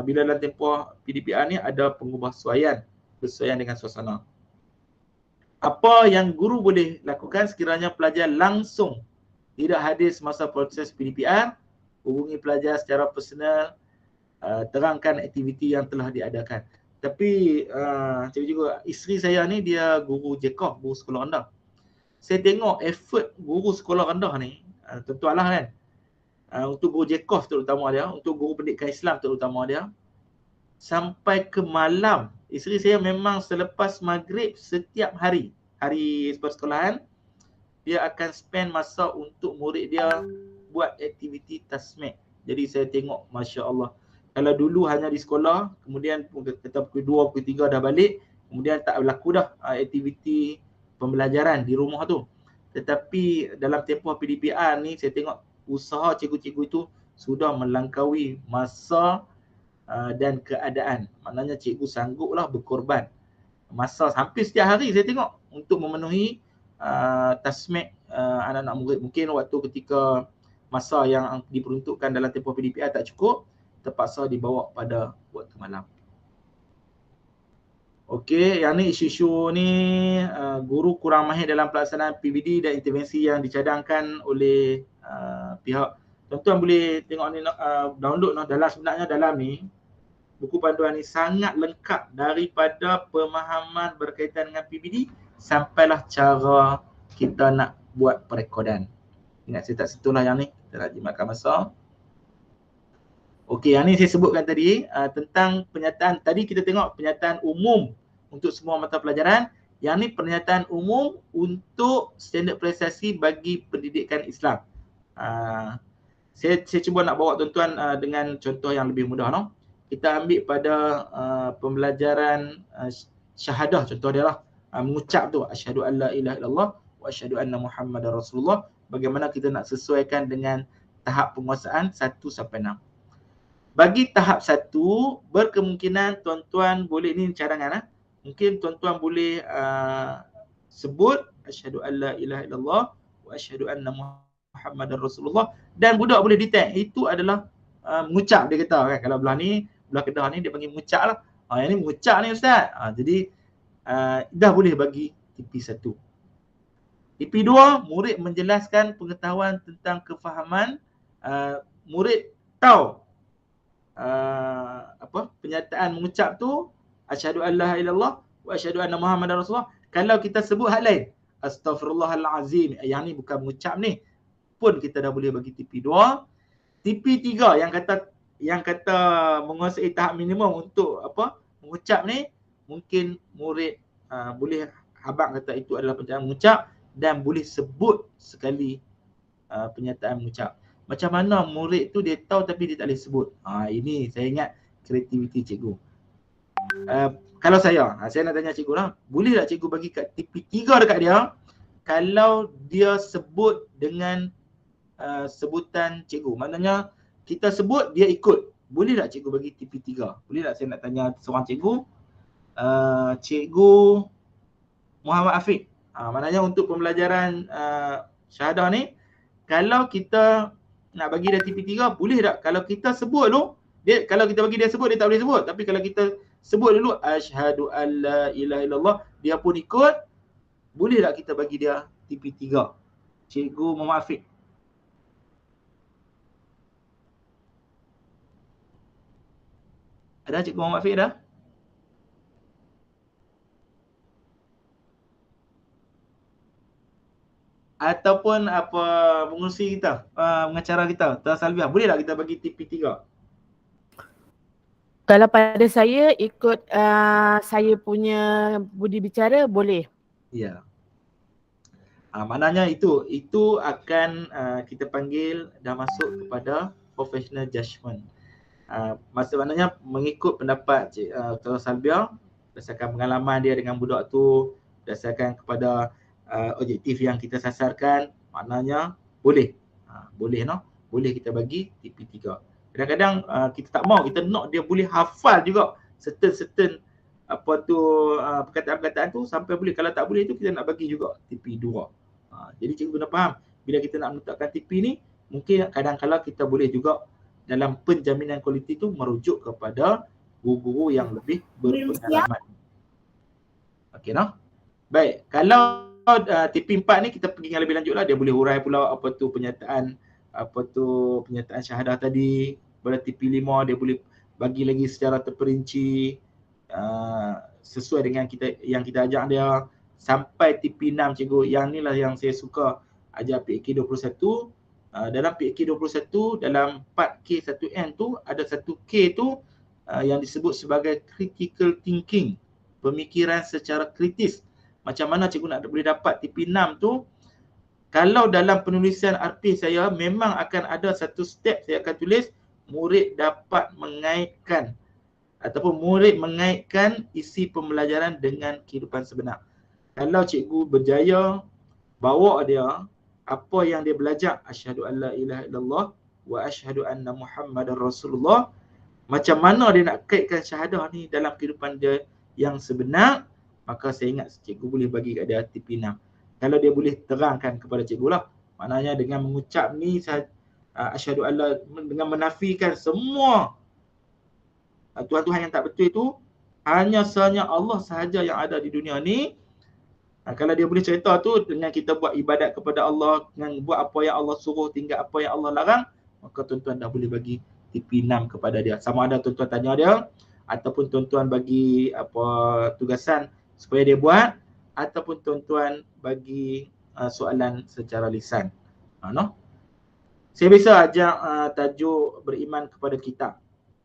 bila dalam tempoh PDPR ni ada pengubahsuaian bersesuaian dengan suasana. Apa yang guru boleh lakukan sekiranya pelajar langsung tidak hadir semasa proses PDPR? Hubungi pelajar secara personal, terangkan aktiviti yang telah diadakan. Tapi cikgu-cikgu, isteri saya ni dia guru JKOF, guru sekolah rendah. Saya tengok effort guru sekolah rendah ni, tentulah kan, untuk guru JKOF terutama dia, untuk guru pendidikan Islam terutama dia, sampai ke malam. Isteri saya memang selepas maghrib setiap hari persekolahan, dia akan spend masa untuk murid dia buat aktiviti tasmik. Jadi saya tengok, Masya Allah. Kalau dulu hanya di sekolah, kemudian kita pukul 2, pukul 3 dah balik, kemudian tak berlaku dah aktiviti pembelajaran di rumah tu. Tetapi dalam tempoh PDPR ni, saya tengok usaha cikgu-cikgu itu sudah melangkaui masa dan keadaan. Maknanya cikgu sangguplah berkorban masa hampir setiap hari saya tengok untuk memenuhi tasmik anak-anak murid. Mungkin waktu ketika masa yang diperuntukkan dalam tempoh PDPR tak cukup, terpaksa dibawa pada waktu malam. Okey, yang ni isu-isu ni guru kurang mahir dalam pelaksanaan PBD dan intervensi yang dicadangkan oleh pihak. Tuan-tuan boleh tengok ni, download sebenarnya dalam ni buku panduan ni sangat lengkap daripada pemahaman berkaitan dengan PBD sampailah cara kita nak buat perekodan. Ingat saya tak sentuhlah yang ni, kita nak jimatkan masa. Okey, yang ni saya sebutkan tadi tentang penyataan. Tadi kita tengok penyataan umum untuk semua mata pelajaran. Yang ni pernyataan umum untuk standard prestasi bagi pendidikan Islam. Saya cuba nak bawa tuan-tuan dengan contoh yang lebih mudah. Kita ambil pada pembelajaran syahadah, contoh dia lah. Mengucap tu, asyhadu an la ilaha illallah wa asyhadu anna Muhammadar Rasulullah. Bagaimana kita nak sesuaikan dengan tahap penguasaan 1 sampai 6. Bagi tahap 1, berkemungkinan tuan-tuan boleh, ni cadangan mungkin tuan-tuan boleh sebut asyhadu an la ilaha illallah wa asyhadu anna Muhammadar Rasulullah, dan budak boleh detect itu adalah mengucap, dia kata kan. Kalau belah Kedah ni dia panggil mengucap lah. Yang ni mengucap ni ustaz. Jadi dah boleh bagi TP1. TP2, murid menjelaskan pengetahuan tentang kefahaman. Murid tahu penyataan mengucap tu asyhadu an la ilaha illallah wa asyhadu anna Muhammadar Rasulullah. Kalau kita sebut hal lain, astaghfirullahalazim, yang ni bukan mengucap ni, pun kita dah boleh bagi TP2. TP3 yang kata menguasai tahap minimum untuk mengucap ni, mungkin murid boleh abang kata itu adalah penyataan mengucap dan boleh sebut sekali penyataan mengucap. Macam mana murid tu dia tahu tapi dia tak boleh sebut? Ini saya ingat kreativiti cikgu. Kalau saya nak tanya cikgu lah, boleh tak cikgu bagi kat TP3 dekat dia kalau dia sebut dengan sebutan cikgu? Maknanya kita sebut dia ikut. Boleh tak cikgu bagi TP3? Boleh tak saya nak tanya seorang cikgu? Cikgu Muhammad Afiq. Maknanya untuk pembelajaran syahadah ni, kalau kita nak bagi dia TP3, boleh tak kalau kita sebut dulu, kalau kita bagi dia sebut, dia tak boleh sebut. Tapi kalau kita sebut dulu asyhadu an la ilaha illallah, dia pun ikut, boleh tak kita bagi dia TP3? Cikgu Muhammad Afiq. Ada Cikgu Muhammad Fiq dah? Ataupun apa pengurusi kita, pengacara kita, Tuan Salviah, boleh tak kita bagi TP3? Kalau pada saya ikut saya punya budi bicara boleh. Ya. Maknanya itu akan kita panggil dah masuk kepada professional judgement. Maknanya mengikut pendapat Tuan Salviah, berdasarkan pengalaman dia dengan budak tu, berdasarkan kepada objektif yang kita sasarkan, maknanya boleh. Boleh kita bagi TP3. Kadang-kadang kita tak mau, kita nak dia boleh hafal juga certain perkataan-perkataan tu sampai boleh. Kalau tak boleh tu kita nak bagi juga TP2. Jadi cikgu kena faham, bila kita nak menetapkan TP ni, mungkin kadang-kadang kita boleh juga dalam penjaminan kualiti tu merujuk kepada guru-guru yang lebih berpengalaman. Okey noh. Baik, kalau TP4 ni kita pergi yang lebih lanjut lah, dia boleh hurai pula penyataan syahadah tadi. Pada TP5 dia boleh bagi lagi secara terperinci sesuai dengan yang kita ajak dia. Sampai TP6 cikgu, yang ni lah yang saya suka ajar PAK 21. Dalam PAK 21, dalam part K1N tu ada satu K tu yang disebut sebagai critical thinking, pemikiran secara kritis. Macam mana cikgu nak boleh dapat TP6 tu? Kalau dalam penulisan RP saya memang akan ada satu step saya akan tulis, murid dapat mengaitkan ataupun murid mengaitkan isi pembelajaran dengan kehidupan sebenar. Kalau cikgu berjaya bawa dia apa yang dia belajar, asyhadu alla ilaha illallah wa asyhadu anna Muhammadar Rasulullah, macam mana dia nak kaitkan syahadah ni dalam kehidupan dia yang sebenar, maka saya ingat cikgu boleh bagi kat dia TP6. Kalau dia boleh terangkan kepada cikgu lah, maknanya dengan mengucap ni asyhadu alla, dengan menafikan semua Tuhan-Tuhan yang tak betul itu, hanya Allah sahaja yang ada di dunia ni. Kalau dia boleh cerita tu dengan kita buat ibadat kepada Allah, dengan buat apa yang Allah suruh, tinggal apa yang Allah larang, maka tuan-tuan dah boleh bagi TP6 kepada dia. Sama ada tuan-tuan tanya dia ataupun tuan-tuan bagi tugasan supaya dia buat, ataupun tuan-tuan bagi soalan secara lisan. Saya biasa ajak tajuk beriman kepada kitab.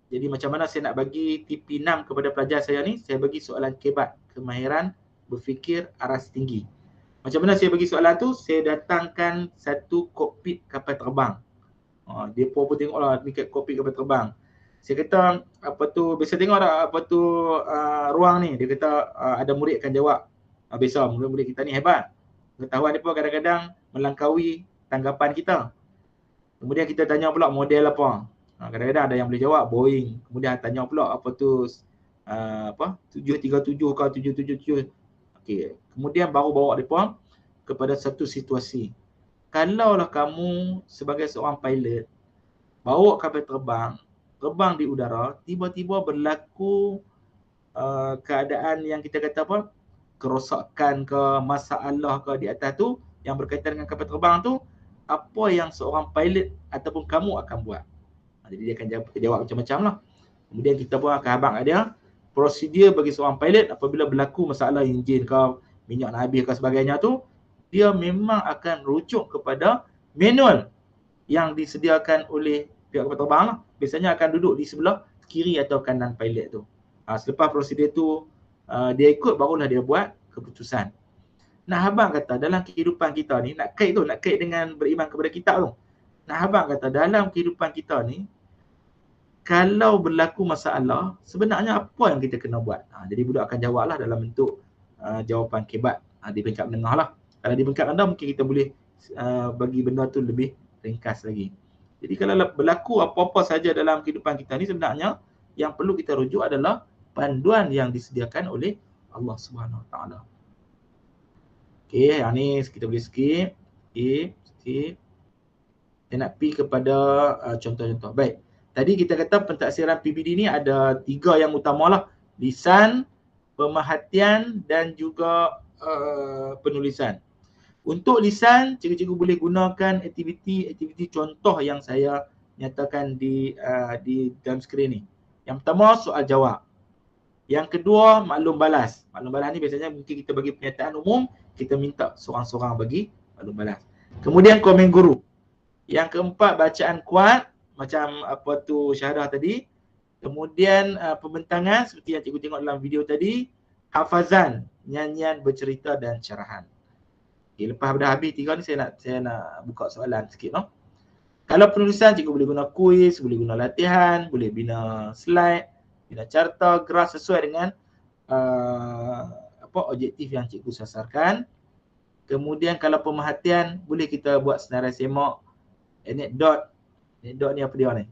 Jadi macam mana saya nak bagi TP6 kepada pelajar saya ni, saya bagi soalan kebat, kemahiran berfikir aras tinggi. Macam mana saya bagi soalan tu? Saya datangkan satu kokpit kapal terbang. Dia pun tengoklah ni kokpit kapal terbang. Saya kata biasa tengok tak ruang ni, dia kata ada murid akan jawab. Biasa murid-murid kita ni hebat. Pengetahuan dia pun kadang-kadang melangkaui tanggapan kita. Kemudian kita tanya pula model apa. Kadang-kadang ada yang boleh jawab Boeing. Kemudian tanya pula 737 ke 777. Okey, kemudian baru bawa mereka kepada satu situasi. Kalaulah kamu sebagai seorang pilot bawa kapal terbang di udara, tiba-tiba berlaku keadaan yang kita kata kerosakan ke, masalah ke di atas tu yang berkaitan dengan kapal terbang tu, apa yang seorang pilot ataupun kamu akan buat? Jadi dia akan jawab macam-macam lah. Kemudian kita pun akan habang kat dia prosedur bagi seorang pilot apabila berlaku masalah enjin ke, minyak nak habis ke sebagainya tu, dia memang akan rujuk kepada manual yang disediakan oleh pihak kapal terbang lah. Biasanya akan duduk di sebelah kiri atau kanan pilot tu. Selepas prosedur tu dia ikut, barulah dia buat keputusan. Nah, abang kata dalam kehidupan kita ni, nak kait dengan beriman kepada kitab tu. Nah, abang kata dalam kehidupan kita ni, kalau berlaku masalah, sebenarnya apa yang kita kena buat? Jadi budak akan jawablah dalam bentuk jawapan kebat di peringkat menengah lah. Kalau di peringkat rendah mungkin kita boleh bagi benda tu lebih ringkas lagi. Jadi kalau berlaku apa-apa saja dalam kehidupan kita ni, sebenarnya yang perlu kita rujuk adalah panduan yang disediakan oleh Allah Subhanahu Wa Taala. Okey, yang ni kita boleh skip. Skip. Saya nak pergi kepada contoh-contoh. Baik. Tadi kita kata pentaksiran PBD ni ada 3 yang utama lah. Lisan, pemerhatian dan juga penulisan. Untuk lisan, cikgu-cikgu boleh gunakan aktiviti contoh yang saya nyatakan di dalam skrin ni. Yang pertama soal jawab. Yang kedua maklum balas. Maklum balas ni biasanya mungkin kita bagi pernyataan umum, kita minta seorang-seorang bagi maklum balas. Kemudian komen guru. Yang keempat bacaan kuat macam apa tu syahadah tadi. Kemudian pembentangan seperti yang cikgu tengok dalam video tadi, hafazan, nyanyian bercerita dan syarahan. Okay, lepas dah habis 3 ni saya nak buka soalan sikit no. Kalau penulisan cikgu boleh guna kuis, boleh guna latihan, boleh bina slide, bina carta, graf sesuai dengan objektif yang cikgu sasarkan. Kemudian kalau pemerhatian boleh kita buat senarai semak, anekdot ni apa dia ni?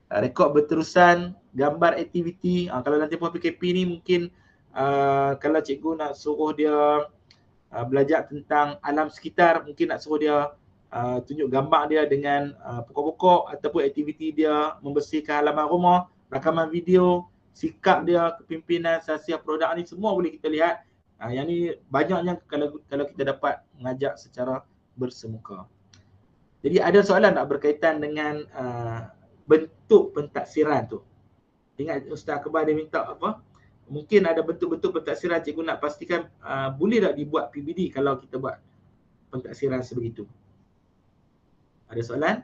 Rekod berterusan, gambar aktiviti. Kalau dalam tempoh PKP ni mungkin kalau cikgu nak suruh dia belajar tentang alam sekitar, mungkin nak suruh dia tunjuk gambar dia dengan pokok-pokok ataupun aktiviti dia membersihkan halaman rumah, rakaman video, sikap dia, kepimpinan, sasiah produk ni semua boleh kita lihat. Yang ni banyaknya kalau kita dapat mengajak secara bersemuka. Jadi ada soalan tak berkaitan dengan bentuk pentaksiran tu? Ingat Ustaz Akbar dia minta apa? Mungkin ada bentuk-bentuk pentaksiran cikgu nak pastikan boleh tak dibuat PBD kalau kita buat pentaksiran sebegitu. Ada soalan?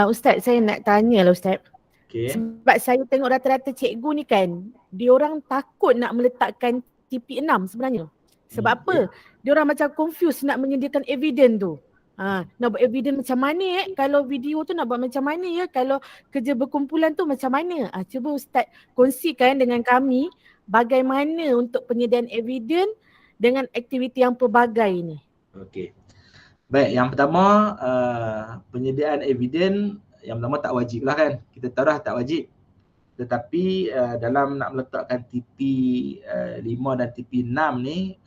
Ustaz, saya nak tanya lah Ustaz. Okay. Sebab saya tengok rata-rata cikgu ni kan, diorang takut nak meletakkan TP6 sebenarnya. Sebab apa? Diorang macam confused nak menyediakan evidence tu. Nak buat evidence macam mana kalau video tu nak buat macam mana ya, kalau kerja berkumpulan tu macam mana. Cuba Ustaz kongsikan dengan kami bagaimana untuk penyediaan evidence dengan aktiviti yang pelbagai ni. Okey. Baik, yang pertama penyediaan evidence yang pertama tak wajib lah kan. Kita tahu dah tak wajib. Tetapi dalam nak meletakkan TP5 dan TP6 ni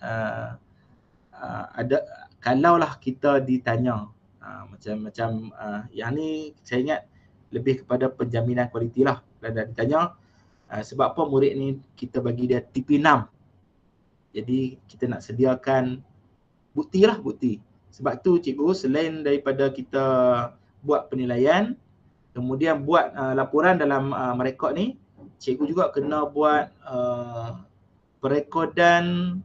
ada kalaulah kita ditanya macam yang ni saya ingat lebih kepada penjaminan kualiti lah. Dan ditanya sebab apa murid ni kita bagi dia TP6. Jadi kita nak sediakan bukti. Sebab tu cikgu selain daripada kita buat penilaian, kemudian buat laporan dalam merekod ni, cikgu juga kena buat perekodan.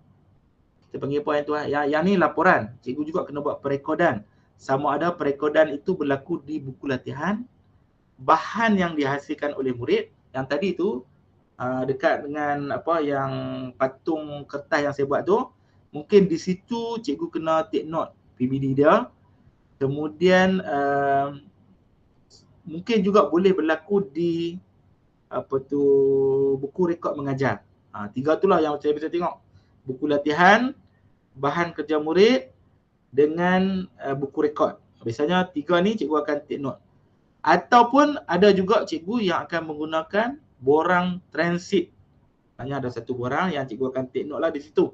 Kita panggil apa yang tu, yang ni laporan. Cikgu juga kena buat perekodan. Sama ada perekodan itu berlaku di buku latihan, bahan yang dihasilkan oleh murid. Yang tadi tu dekat dengan apa yang patung kertas yang saya buat tu, mungkin di situ cikgu kena take note PBD dia. Kemudian mungkin juga boleh berlaku di buku rekod mengajar. 3 itulah yang saya bisa tengok. Buku latihan, bahan kerja murid dengan buku rekod. Biasanya 3 ni cikgu akan take note. Ataupun ada juga cikgu yang akan menggunakan borang transit. Hanya ada satu borang yang cikgu akan take note lah di situ.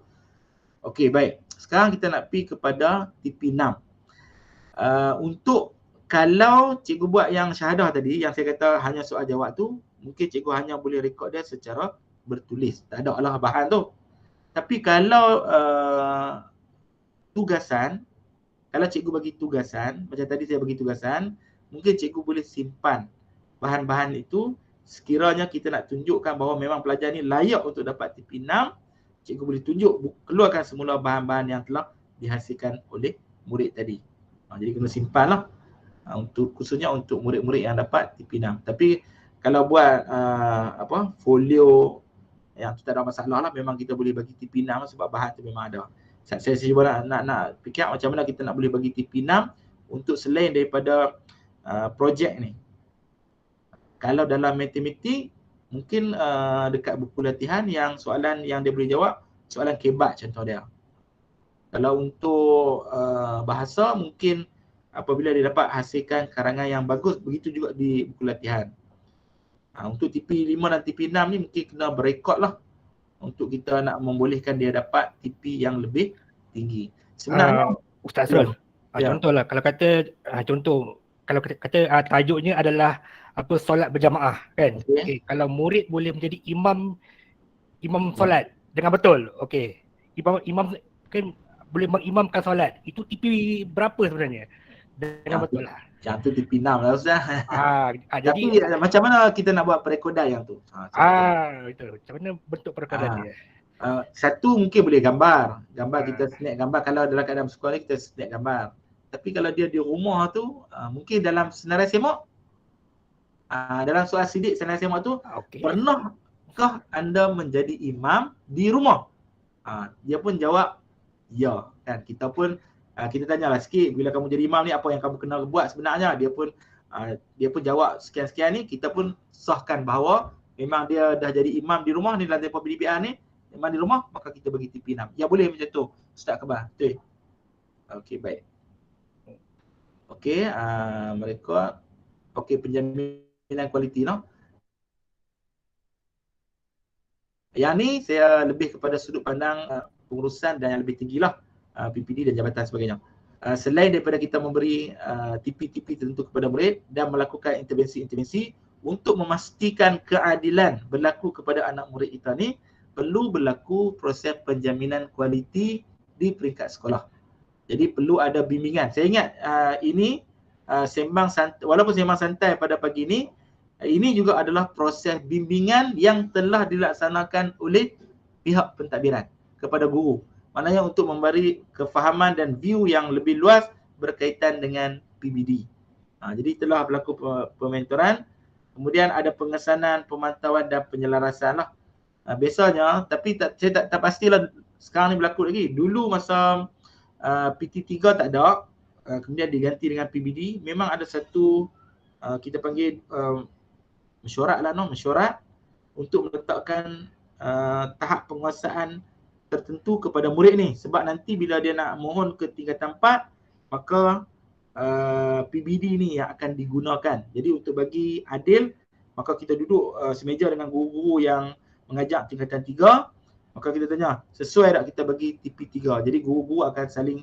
Okey, baik. Sekarang kita nak pergi kepada TP6. Untuk kalau cikgu buat yang syahadah tadi, yang saya kata hanya soal jawab tu, mungkin cikgu hanya boleh rekod dia secara bertulis. Tak ada lah bahan tu. Tapi kalau tugasan, kalau cikgu bagi tugasan, macam tadi saya bagi tugasan, mungkin cikgu boleh simpan bahan-bahan itu. Sekiranya kita nak tunjukkan bahawa memang pelajar ni layak untuk dapat TP6, cikgu boleh tunjuk, keluarkan semula bahan-bahan yang telah dihasilkan oleh murid tadi. Jadi kena simpan lah. Khususnya untuk murid-murid yang dapat TP6. Tapi kalau buat folio yang tu tak ada masalah lah, memang kita boleh bagi TP6 sebab bahan tu memang ada. Saya cuba nak fikir macam mana kita nak boleh bagi TP6 untuk selain daripada projek ni. Kalau dalam matematik, mungkin dekat buku latihan yang soalan yang dia boleh jawab, soalan kebat contoh dia. Kalau untuk bahasa, mungkin apabila dia dapat hasilkan karangan yang bagus, begitu juga di buku latihan. Untuk TP5 dan TP6 ni mungkin kena berekod lah untuk kita nak membolehkan dia dapat TP yang lebih tinggi. Sebenarnya Ustaz Asrul, contohlah kalau kata kalau kata tajuknya adalah solat berjamaah kan. Okay. Kalau murid boleh menjadi imam solat dengan betul. Okey. Imam kan boleh mengimamkan solat. Itu TP berapa sebenarnya? Dengan betul lah. Yang tu TV6 lah Ustaz. Jadi Tapi macam mana kita nak buat perekodan yang tu? betul. Macam mana bentuk perekodan dia? Satu mungkin boleh gambar. Kita snap gambar. Kalau dalam keadaan sekolah kita snap gambar. Tapi kalau dia di rumah tu, mungkin dalam senarai semak, dalam soal sidik senarai semak tu, pernahkah anda menjadi imam di rumah? Dia pun jawab ya. Kan kita pun kita tanyalah sikit, bila kamu jadi imam ni apa yang kamu kena buat sebenarnya? Dia pun jawab sekian-sekian ni, kita pun sahkan bahawa memang dia dah jadi imam di rumah ni dalam tempoh PDPR ni, imam di rumah, maka kita bagi TP6. Ya boleh macam tu Ustaz Khabar. Betul. Okey, baik. Okey, mereka penjaminan kualiti no. Yang ni saya lebih kepada sudut pandang pengurusan dan yang lebih tinggilah, PPD dan jabatan sebagainya. Selain daripada kita memberi TP-TP tertentu kepada murid dan melakukan intervensi-intervensi untuk memastikan keadilan berlaku kepada anak murid kita ni, perlu berlaku proses penjaminan kualiti di peringkat sekolah. Jadi perlu ada bimbingan. Saya ingat ini walaupun sembang santai pada pagi ini juga adalah proses bimbingan yang telah dilaksanakan oleh pihak pentadbiran kepada guru. Maknanya untuk memberi kefahaman dan view yang lebih luas berkaitan dengan PBD. Jadi telah berlaku pementoran, kemudian ada pengesanan, pemantauan dan penyelarasan lah. Biasanya, tapi saya tak pastilah sekarang ni berlaku lagi. Dulu masa PT3 tak ada, kemudian diganti dengan PBD, memang ada satu kita panggil mesyuarat untuk meletakkan tahap penguasaan tertentu kepada murid ni. Sebab nanti bila dia nak mohon ke tingkatan 4, maka PBD ni yang akan digunakan. Jadi untuk bagi adil, maka kita duduk semeja dengan guru-guru yang mengajar tingkatan 3, maka kita tanya, sesuai tak kita bagi TP3? Jadi guru-guru akan saling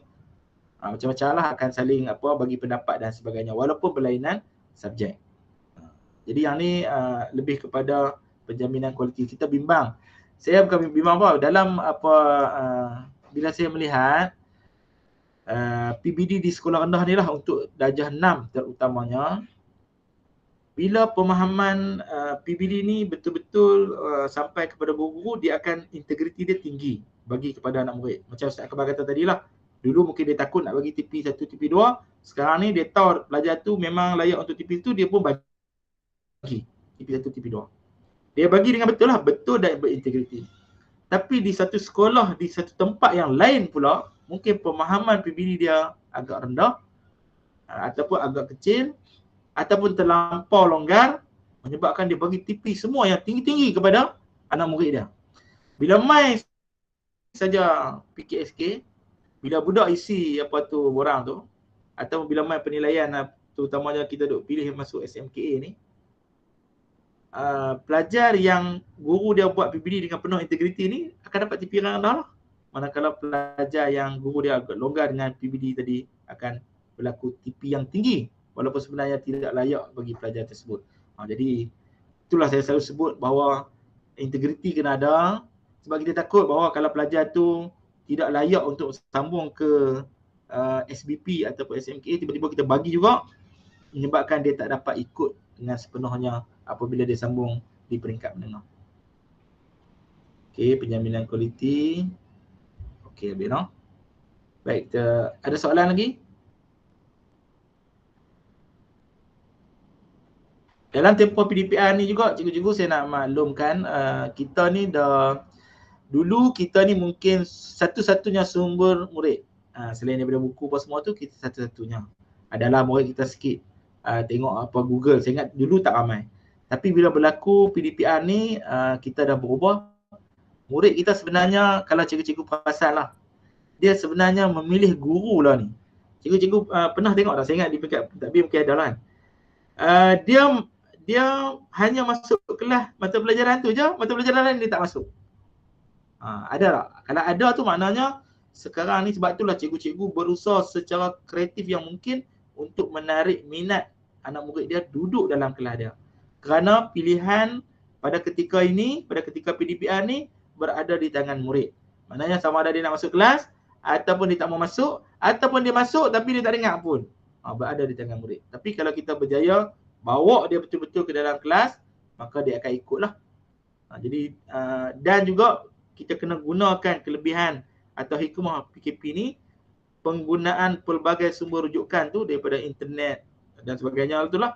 macam-macam lah, akan saling bagi pendapat dan sebagainya, walaupun berlainan subjek. Jadi yang ni lebih kepada penjaminan kualiti. Kita bimbang. Saya bukan bimbang dalam bila saya melihat PBD di sekolah rendah ni lah untuk darjah 6 terutamanya, bila pemahaman PBD ni betul-betul sampai kepada guru-guru, dia akan integriti dia tinggi bagi kepada anak murid. Macam Ustaz Akbar kata tadi lah, dulu mungkin dia takut nak bagi TP1, TP2, sekarang ni dia tahu pelajar tu memang layak untuk TP tu, dia pun bagi TP1, TP2. Dia bagi dengan betul lah, betul dan berintegriti. Tapi di satu sekolah, di satu tempat yang lain pula, mungkin pemahaman PBD dia agak rendah, ataupun agak kecil, ataupun terlampau longgar, menyebabkan dia bagi TP semua yang tinggi-tinggi kepada anak murid dia. Bila mai saja PKSK, bila budak isi borang tu, atau bila mai penilaian, terutamanya kita duk pilih masuk SMKA ni, pelajar yang guru dia buat PBD dengan penuh integriti ni akan dapat TP yang rendah lah. Manakala pelajar yang guru dia agak longgar dengan PBD tadi akan berlaku TP yang tinggi, walaupun sebenarnya tidak layak bagi pelajar tersebut. Jadi itulah saya selalu sebut bahawa integriti kena ada, sebab kita takut bahawa kalau pelajar tu tidak layak untuk sambung ke SBP ataupun SMKA, tiba-tiba kita bagi juga, menyebabkan dia tak dapat ikut dengan sepenuhnya apabila dia sambung di peringkat menengah. Okey, penjaminan kualiti. Okey, habis no? Baik, ada soalan lagi? Dalam tempoh PDPR ni juga, cikgu-cikgu saya nak maklumkan, kita ni dulu kita ni mungkin satu-satunya sumber murid. Selain daripada buku apa semua tu, kita satu-satunya. Adalah murid kita sikit. Tengok Google, saya ingat dulu tak ramai. Tapi bila berlaku PDPR ni, kita dah berubah. Murid kita sebenarnya, kalau cikgu-cikgu perasan lah, dia sebenarnya memilih guru lah ni. Cikgu-cikgu pernah tengok tak? Saya ingat di peringkat pentadbir mungkin ada lah kan. Dia hanya masuk kelas mata pelajaran tu je, mata pelajaran lain dia tak masuk. Ada tak? Kalau ada tu maknanya sekarang ni, sebab itulah cikgu-cikgu berusaha secara kreatif yang mungkin untuk menarik minat anak murid dia duduk dalam kelas dia. Kerana pilihan pada ketika ini, pada ketika PDPR ni berada di tangan murid. Maknanya sama ada dia nak masuk kelas, ataupun dia tak mau masuk, ataupun dia masuk tapi dia tak dengar pun. berada di tangan murid. Tapi kalau kita berjaya bawa dia betul-betul ke dalam kelas, maka dia akan ikutlah. Jadi dan juga kita kena gunakan kelebihan atau hikmah PKP ni, penggunaan pelbagai sumber rujukan tu daripada internet dan sebagainya itulah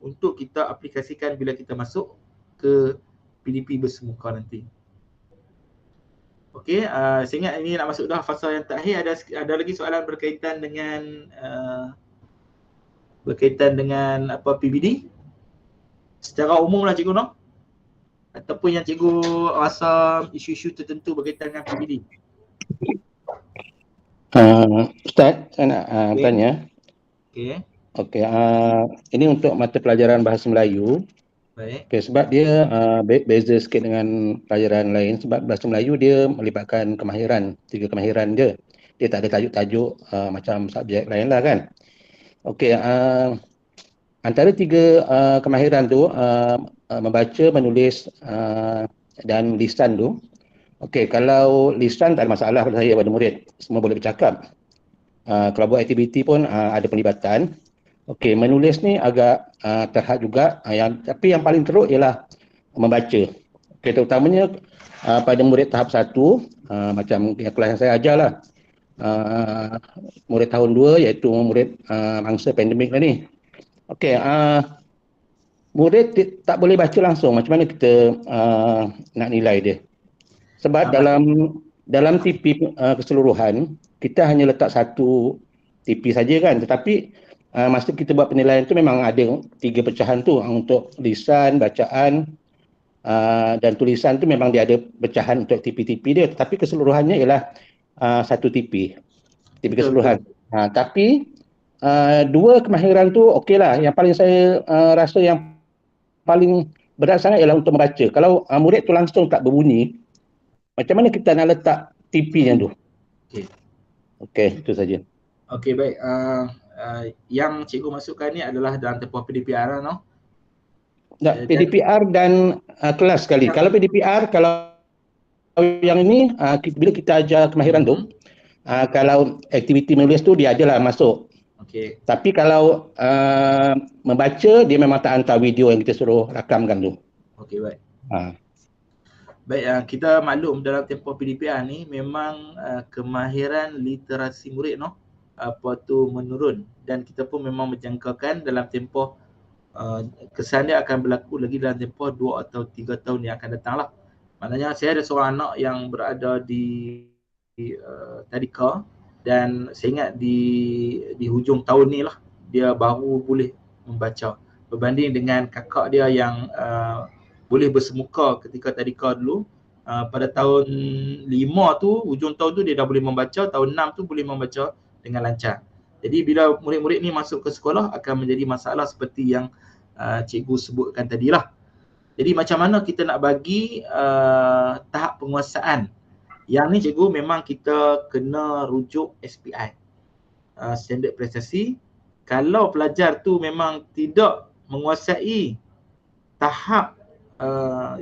untuk kita aplikasikan bila kita masuk ke PDP bersemuka nanti. Okey, saya ingat ini nak masuk dah fasa yang terakhir. Ada lagi soalan berkaitan dengan apa PBD? Secara umum lah cikgu, no? Ataupun yang cikgu rasa isu-isu tertentu berkaitan dengan PBD. Ustaz, saya nak tanya. Okey. Okey, ini untuk mata pelajaran bahasa Melayu. Baik. Okay, sebab dia beza sikit dengan pelajaran lain, sebab bahasa Melayu dia melibatkan kemahiran, 3 kemahiran je. Dia tak ada tajuk-tajuk macam subjek lain lah kan. Okey, antara 3 kemahiran tu, membaca, menulis dan lisan tu. Okey, kalau lisan tak ada masalah pada saya, pada murid. Semua boleh bercakap. Kalau buat aktiviti pun ada pelibatan. Okey, menulis ni agak terhad juga. Tapi yang paling teruk ialah membaca. Okey, terutamanya pada murid tahap 1, macam yang kelas yang saya ajar lah. Murid tahun 2 iaitu murid mangsa pandemik lah ni. Okey, murid tak boleh baca langsung. Macam mana kita nak nilai dia? Sebab dalam TP keseluruhan, kita hanya letak 1 TP saja kan. Tetapi masa kita buat penilaian tu memang ada 3 pecahan tu untuk lisan, bacaan dan tulisan tu memang dia ada pecahan untuk TP-TP dia, tetapi keseluruhannya ialah 1 TP keseluruhan. Tapi 2 kemahiran tu okeylah. Yang paling saya rasa yang paling berat sangat ialah untuk membaca. Kalau murid tu langsung tak berbunyi, macam mana kita nak letak TP-nya tu? Okey, itu saja. Okey, baik. Yang cikgu masukkan ni adalah dalam tempoh PDPR, no? PDPR dan kelas sekali. Kalau PDPR, kalau yang ini bila kita ajar kemahiran tu, kalau aktiviti menulis tu dia adalah masuk. Okey. Tapi kalau membaca, dia memang tak hantar video yang kita suruh rakamkan tu. Okey, baik. Baik, kita maklum dalam tempoh PDPR ni memang kemahiran literasi murid, no? Apa tu menurun, dan kita pun memang menjangkakan dalam tempoh kesan dia akan berlaku lagi dalam tempoh 2 atau 3 tahun yang akan datang lah. Maknanya saya ada seorang anak yang berada di tadika, dan saya ingat di hujung tahun ni lah dia baru boleh membaca berbanding dengan kakak dia yang boleh bersemuka ketika tadika dulu. Pada tahun 5 tu, hujung tahun tu dia dah boleh membaca, tahun 6 tu boleh membaca dengan lancar. Jadi bila murid-murid ni masuk ke sekolah akan menjadi masalah seperti yang cikgu sebutkan tadilah. Jadi macam mana kita nak bagi tahap penguasaan? Yang ni cikgu memang kita kena rujuk SPI, standard prestasi. Kalau pelajar tu memang tidak menguasai tahap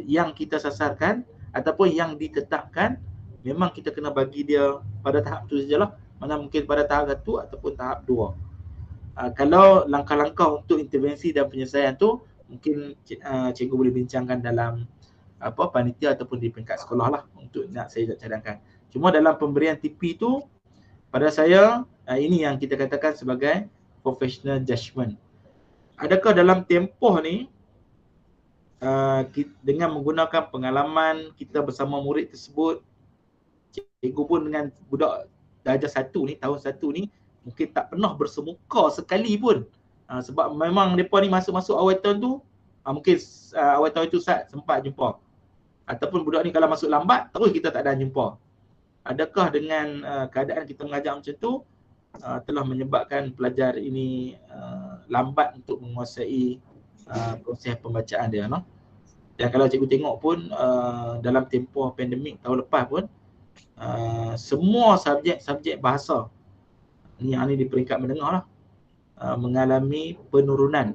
yang kita sasarkan ataupun yang ditetapkan, memang kita kena bagi dia pada tahap tu sajalah. Mana mungkin pada tahap 1 ataupun tahap 2. Kalau langkah-langkah untuk intervensi dan penyelesaian tu mungkin cikgu boleh bincangkan dalam panitia ataupun di peringkat sekolah lah untuk nak saya cadangkan. Cuma dalam pemberian TP tu, pada saya ini yang kita katakan sebagai professional judgement. Adakah dalam tempoh ni dengan menggunakan pengalaman kita bersama murid tersebut, cikgu pun dengan budak darjah 1 ni, tahun 1 ni mungkin tak pernah bersemuka sekali pun. Sebab memang mereka ni masuk-masuk awal tahun tu, mungkin awal tahun tu sempat jumpa. Ataupun budak ni kalau masuk lambat, terus kita tak ada jumpa. Adakah dengan keadaan kita mengajar macam tu telah menyebabkan pelajar ini lambat untuk menguasai proses pembacaan dia, no? Dan kalau cikgu tengok pun dalam tempoh pandemik tahun lepas pun semua subjek bahasa yang ni di peringkat menengah lah mengalami penurunan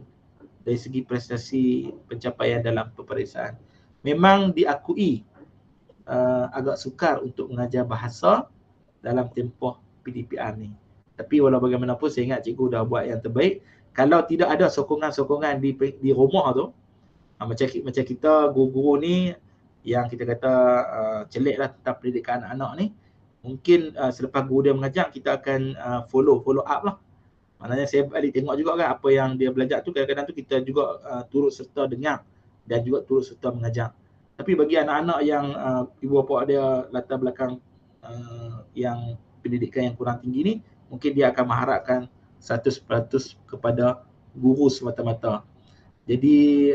dari segi prestasi pencapaian dalam peperiksaan. Memang diakui agak sukar untuk mengajar bahasa dalam tempoh PDPR ni. Tapi walau bagaimanapun saya ingat cikgu dah buat yang terbaik. Kalau tidak ada sokongan-sokongan di rumah tu, macam kita guru-guru ni yang kita kata celik lah tentang pendidikan anak-anak ni, mungkin selepas guru dia mengajar kita akan follow up lah. Maknanya saya balik tengok juga kan apa yang dia belajar tu, kadang-kadang tu kita juga turut serta dengar dan juga turut serta mengajar. Tapi bagi anak-anak yang ibu bapa dia latar belakang yang pendidikan yang kurang tinggi ni, mungkin dia akan mengharapkan 100% kepada guru semata-mata. Jadi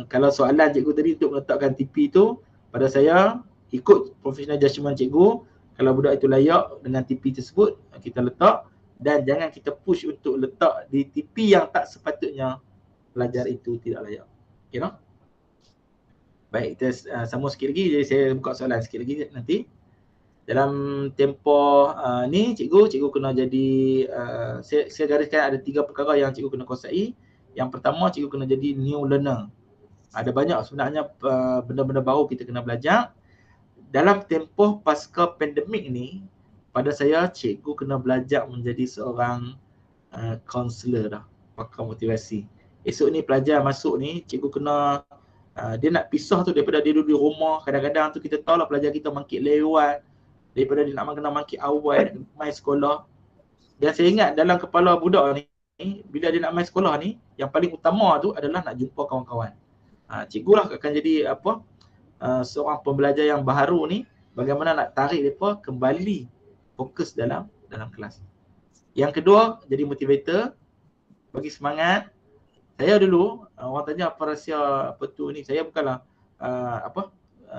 kalau soalan cikgu tadi untuk meletakkan TP tu, pada saya ikut professional judgement cikgu, kalau budak itu layak dengan TP tersebut kita letak, dan jangan kita push untuk letak di TP yang tak sepatutnya pelajar itu tidak layak. Okay, no? Baik, kita sambung sikit lagi. Jadi saya buka soalan sikit lagi nanti. Dalam tempoh ni cikgu kena jadi saya gariskan ada 3 perkara yang cikgu kena kuasai. Yang pertama, cikgu kena jadi new learner. Ada banyak sebenarnya benda-benda baru kita kena belajar. Dalam tempoh pasca pandemik ni, pada saya cikgu kena belajar menjadi seorang kaunselor dah, pakar motivasi. Esok ni pelajar masuk ni, cikgu kena dia nak pisah tu daripada dia duduk di rumah. Kadang-kadang tu kita tahu lah pelajar kita mangkit lewat, daripada dia nak kena mangkit awal mai sekolah. Dan saya ingat dalam kepala budak ni, bila dia nak mai sekolah ni, yang paling utama tu adalah nak jumpa kawan-kawan. Cikgu lah akan jadi seorang pembelajar yang baharu ni, bagaimana nak tarik mereka kembali fokus dalam kelas. Yang kedua, jadi motivator, bagi semangat. Saya dulu orang tanya apa rahsia apa tu ni, saya bukanlah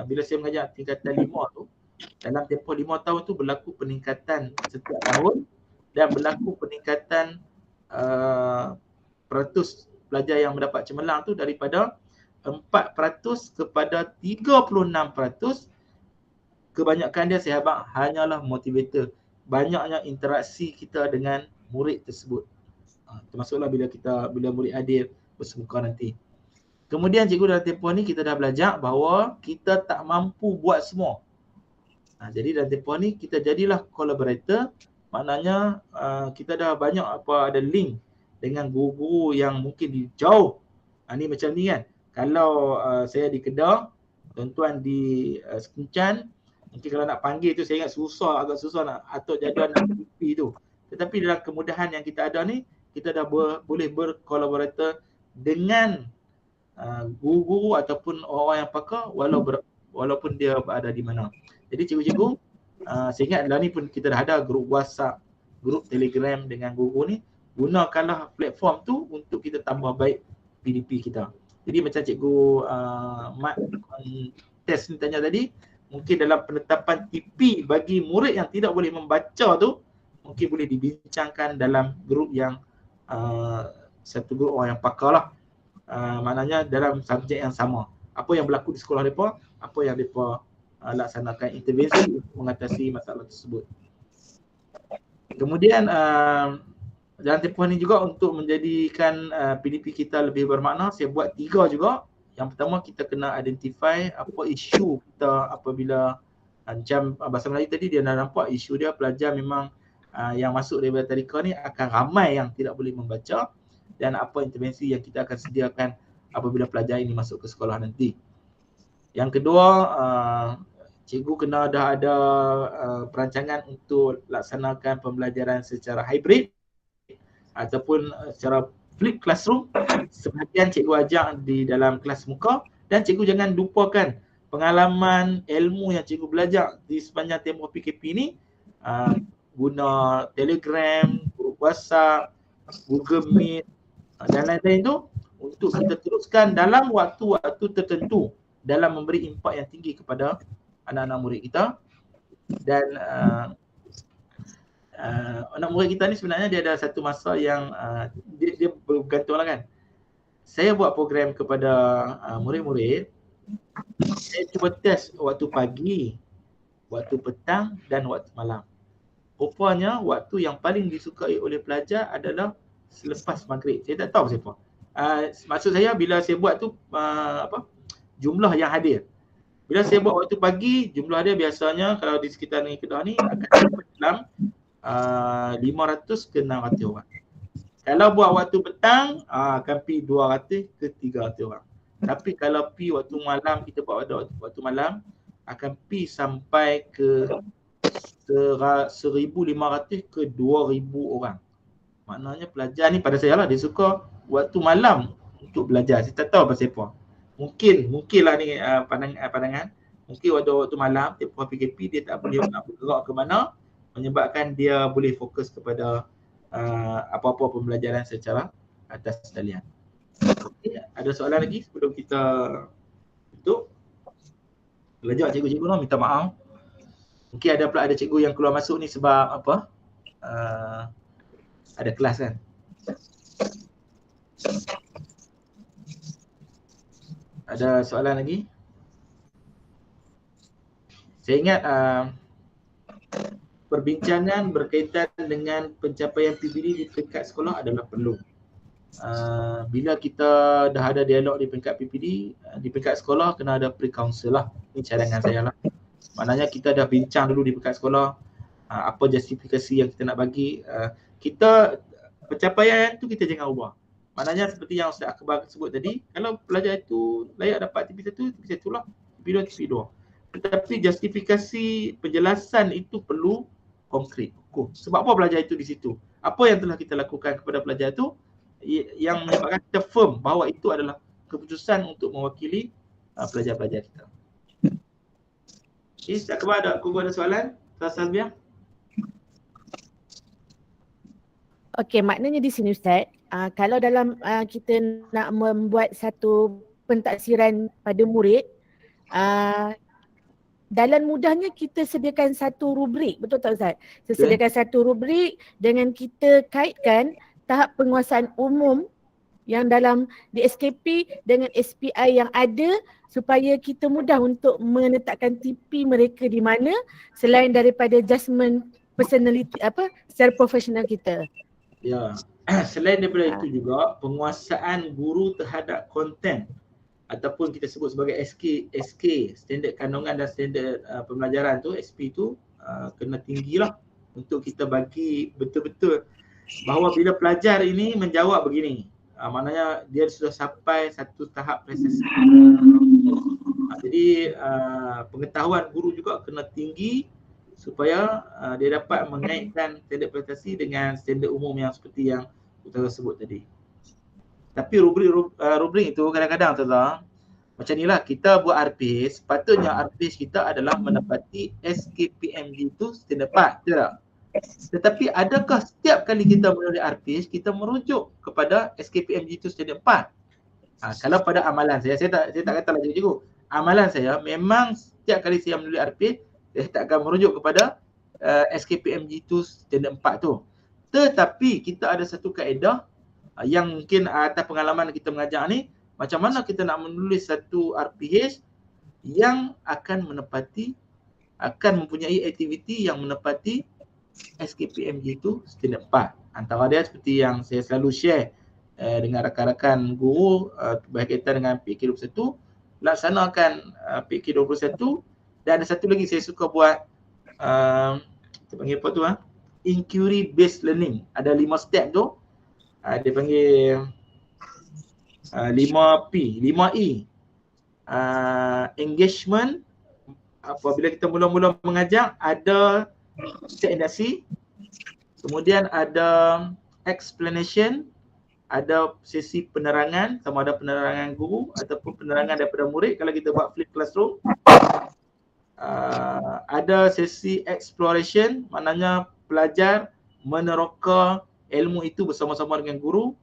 bila saya mengajar tingkatan 5 tu, dalam tempoh 5 tahun tu berlaku peningkatan setiap tahun, dan berlaku peningkatan peratus pelajar yang mendapat cemerlang tu daripada 4% kepada 36%. Kebanyakan dia saya harap hanyalah motivator. Banyaknya interaksi kita dengan murid tersebut. Termasuklah bila murid hadir bersemuka nanti. Kemudian cikgu dalam tempoh ni kita dah belajar bahawa kita tak mampu buat semua. Jadi dalam tempoh ni kita jadilah collaborator. Maknanya kita dah banyak ada link dengan guru-guru yang mungkin di jauh. Ni macam ni kan. Kalau saya di Kedah, tuan-tuan di Sekencan, mungkin kalau nak panggil tu saya ingat agak susah nak atur jadual nak TP tu. Tetapi dalam kemudahan yang kita ada ni, kita dah boleh berkolaborator dengan guru-guru ataupun orang yang pakar walaupun dia berada di mana. Jadi cikgu-cikgu, saya ingat dalam ni pun kita dah ada grup WhatsApp, grup Telegram dengan guru ni. Gunakanlah platform tu untuk kita tambah baik PDP kita. Jadi macam cikgu Mat test ni tanya tadi, mungkin dalam penetapan TP bagi murid yang tidak boleh membaca tu, mungkin boleh dibincangkan dalam grup yang satu grup orang yang pakar lah. Maknanya dalam subjek yang sama. Apa yang berlaku di sekolah mereka, apa yang mereka laksanakan intervensi untuk mengatasi masalah tersebut. Kemudian dalam tempoh ni juga untuk menjadikan PDP kita lebih bermakna, saya buat 3 juga. Yang pertama, kita kena identify apa isu kita apabila macam bahasa Melayu tadi dia dah nampak isu dia pelajar memang yang masuk daripada tadika ni akan ramai yang tidak boleh membaca, dan apa intervensi yang kita akan sediakan apabila pelajar ini masuk ke sekolah nanti. Yang kedua, cikgu kena dah ada perancangan untuk laksanakan pembelajaran secara hybrid ataupun secara flip classroom. Sebahagian cikgu ajar di dalam kelas muka, dan cikgu jangan lupakan pengalaman ilmu yang cikgu belajar di sepanjang tempoh PKP ni, guna Telegram, grup WhatsApp, Google Meet dan lain-lain tu untuk kita teruskan dalam waktu-waktu tertentu dalam memberi impak yang tinggi kepada anak-anak murid kita. Dan anak murid kita ni sebenarnya dia ada satu masa yang dia bergantung lah kan. Saya buat program kepada murid-murid, saya cuba test waktu pagi, waktu petang dan waktu malam. Rupanya waktu yang paling disukai oleh pelajar adalah selepas maghrib. Saya tak tahu siapa. Maksud saya bila saya buat tu jumlah yang hadir. Bila saya buat waktu pagi, jumlah dia biasanya kalau di sekitar Kedah ni akan dalam 500 ke 600 orang. Kalau buat waktu petang akan pi 200 ke 300 orang. Tapi kalau pi waktu malam, kita buat waktu malam akan pi sampai ke 1,500 ke 2,000 orang. Maknanya pelajar ni pada saya lah, dia suka waktu malam untuk belajar. Saya tak tahu pasal apa. Mungkinlah ni pandangan. Mungkin waktu malam tempoh PKP dia tak boleh nak bergerak ke mana, menyebabkan dia boleh fokus kepada apa-apa pembelajaran secara atas talian. Okay, ada soalan lagi sebelum kita tutup? Belajar cikgu-cikgu ni minta maaf. Mungkin ada cikgu yang keluar masuk ni sebab apa? Ada kelas kan. Ada soalan lagi? Saya ingat perbincangan berkaitan dengan pencapaian PBD di peringkat sekolah adalah perlu. Bila kita dah ada dialog di peringkat PPD, di peringkat sekolah kena ada pre-council lah. Ini cadangan saya lah. Maknanya kita dah bincang dulu di peringkat sekolah, apa justifikasi yang kita nak bagi. Kita pencapaian tu kita jangan ubah. Maknanya seperti yang Ustaz Akbar sebut tadi, kalau pelajar itu layak dapat TP1, TP1 lah, TP2, TP2. Tetapi justifikasi penjelasan itu perlu konkret. Sebab apa pelajar itu di situ? Apa yang telah kita lakukan kepada pelajar itu yang menyebabkan kita firm bahawa itu adalah keputusan untuk mewakili pelajar-pelajar kita. Okay, Ustaz Akbar ada soalan? Ustaz Salbiah? Okey, maknanya di sini Ustaz, kalau dalam kita nak membuat satu pentaksiran pada murid, dalam mudahnya kita sediakan satu rubrik, betul tak Ustaz? Sediakan satu rubrik dengan kita kaitkan tahap penguasaan umum yang dalam di SKP dengan SPI yang ada supaya kita mudah untuk menetapkan TP mereka di mana selain daripada judgement personality secara profesional kita. Ya, selain daripada itu juga penguasaan guru terhadap konten ataupun kita sebut sebagai SK, standard kandungan dan standard pembelajaran tu, SP tu kena tinggilah untuk kita bagi betul-betul bahawa bila pelajar ini menjawab begini, maknanya dia sudah sampai satu tahap prestasi. Jadi pengetahuan guru juga kena tinggi supaya dia dapat mengaitkan standard prestasi dengan standard umum yang seperti yang kita sebut tadi. Tapi rubrik itu kadang-kadang macam inilah, kita buat RPH, sepatutnya RPH kita adalah menepati SKPMG itu standard 4, betul tak? Tetapi adakah setiap kali kita menulis RPH kita merujuk kepada SKPMG itu standard 4? Kalau pada amalan saya tak katalah cikgu-cikgu. Amalan saya memang setiap kali saya menulis RPH saya tak akan merujuk kepada SKPMG itu standard 4 tu. Tetapi kita ada satu kaedah yang mungkin atas pengalaman kita mengajar ni, macam mana kita nak menulis satu RPH yang akan mempunyai aktiviti yang menepati SKPMG itu standard 4. Antara dia seperti yang saya selalu share dengan rakan-rakan guru berkaitan dengan PK21, laksanakan PK21, dan ada satu lagi saya suka buat kita panggil apa tu inquiry based learning. Ada 5 step tu. Dia panggil 5P, 5E. Engagement, apabila kita mula-mula mengajar ada set industri, kemudian ada explanation, ada sesi penerangan, sama ada penerangan guru ataupun penerangan daripada murid kalau kita buat flip classroom. Ada sesi exploration, maknanya pelajar meneroka ilmu itu bersama-sama dengan guru.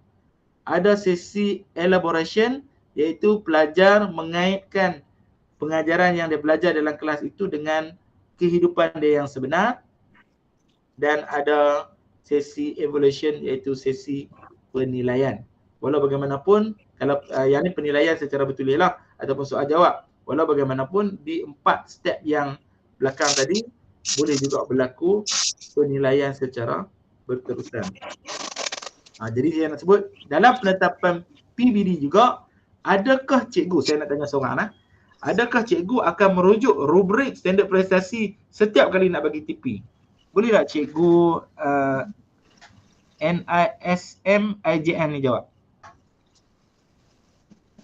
Ada sesi elaboration, iaitu pelajar mengaitkan pengajaran yang dia belajar dalam kelas itu dengan kehidupan dia yang sebenar. Dan ada sesi evaluation, iaitu sesi penilaian. Walau bagaimanapun, kalau yang ni penilaian secara bertulis lah ataupun soal jawab. Walau bagaimanapun di 4 step yang belakang tadi boleh juga berlaku penilaian secara berterusan. Jadi saya nak sebut dalam penetapan PBD juga, adakah cikgu, saya nak tanya seorang lah, adakah cikgu akan merujuk rubrik standard prestasi setiap kali nak bagi TP? Boleh tak cikgu NISM IJN ni jawab?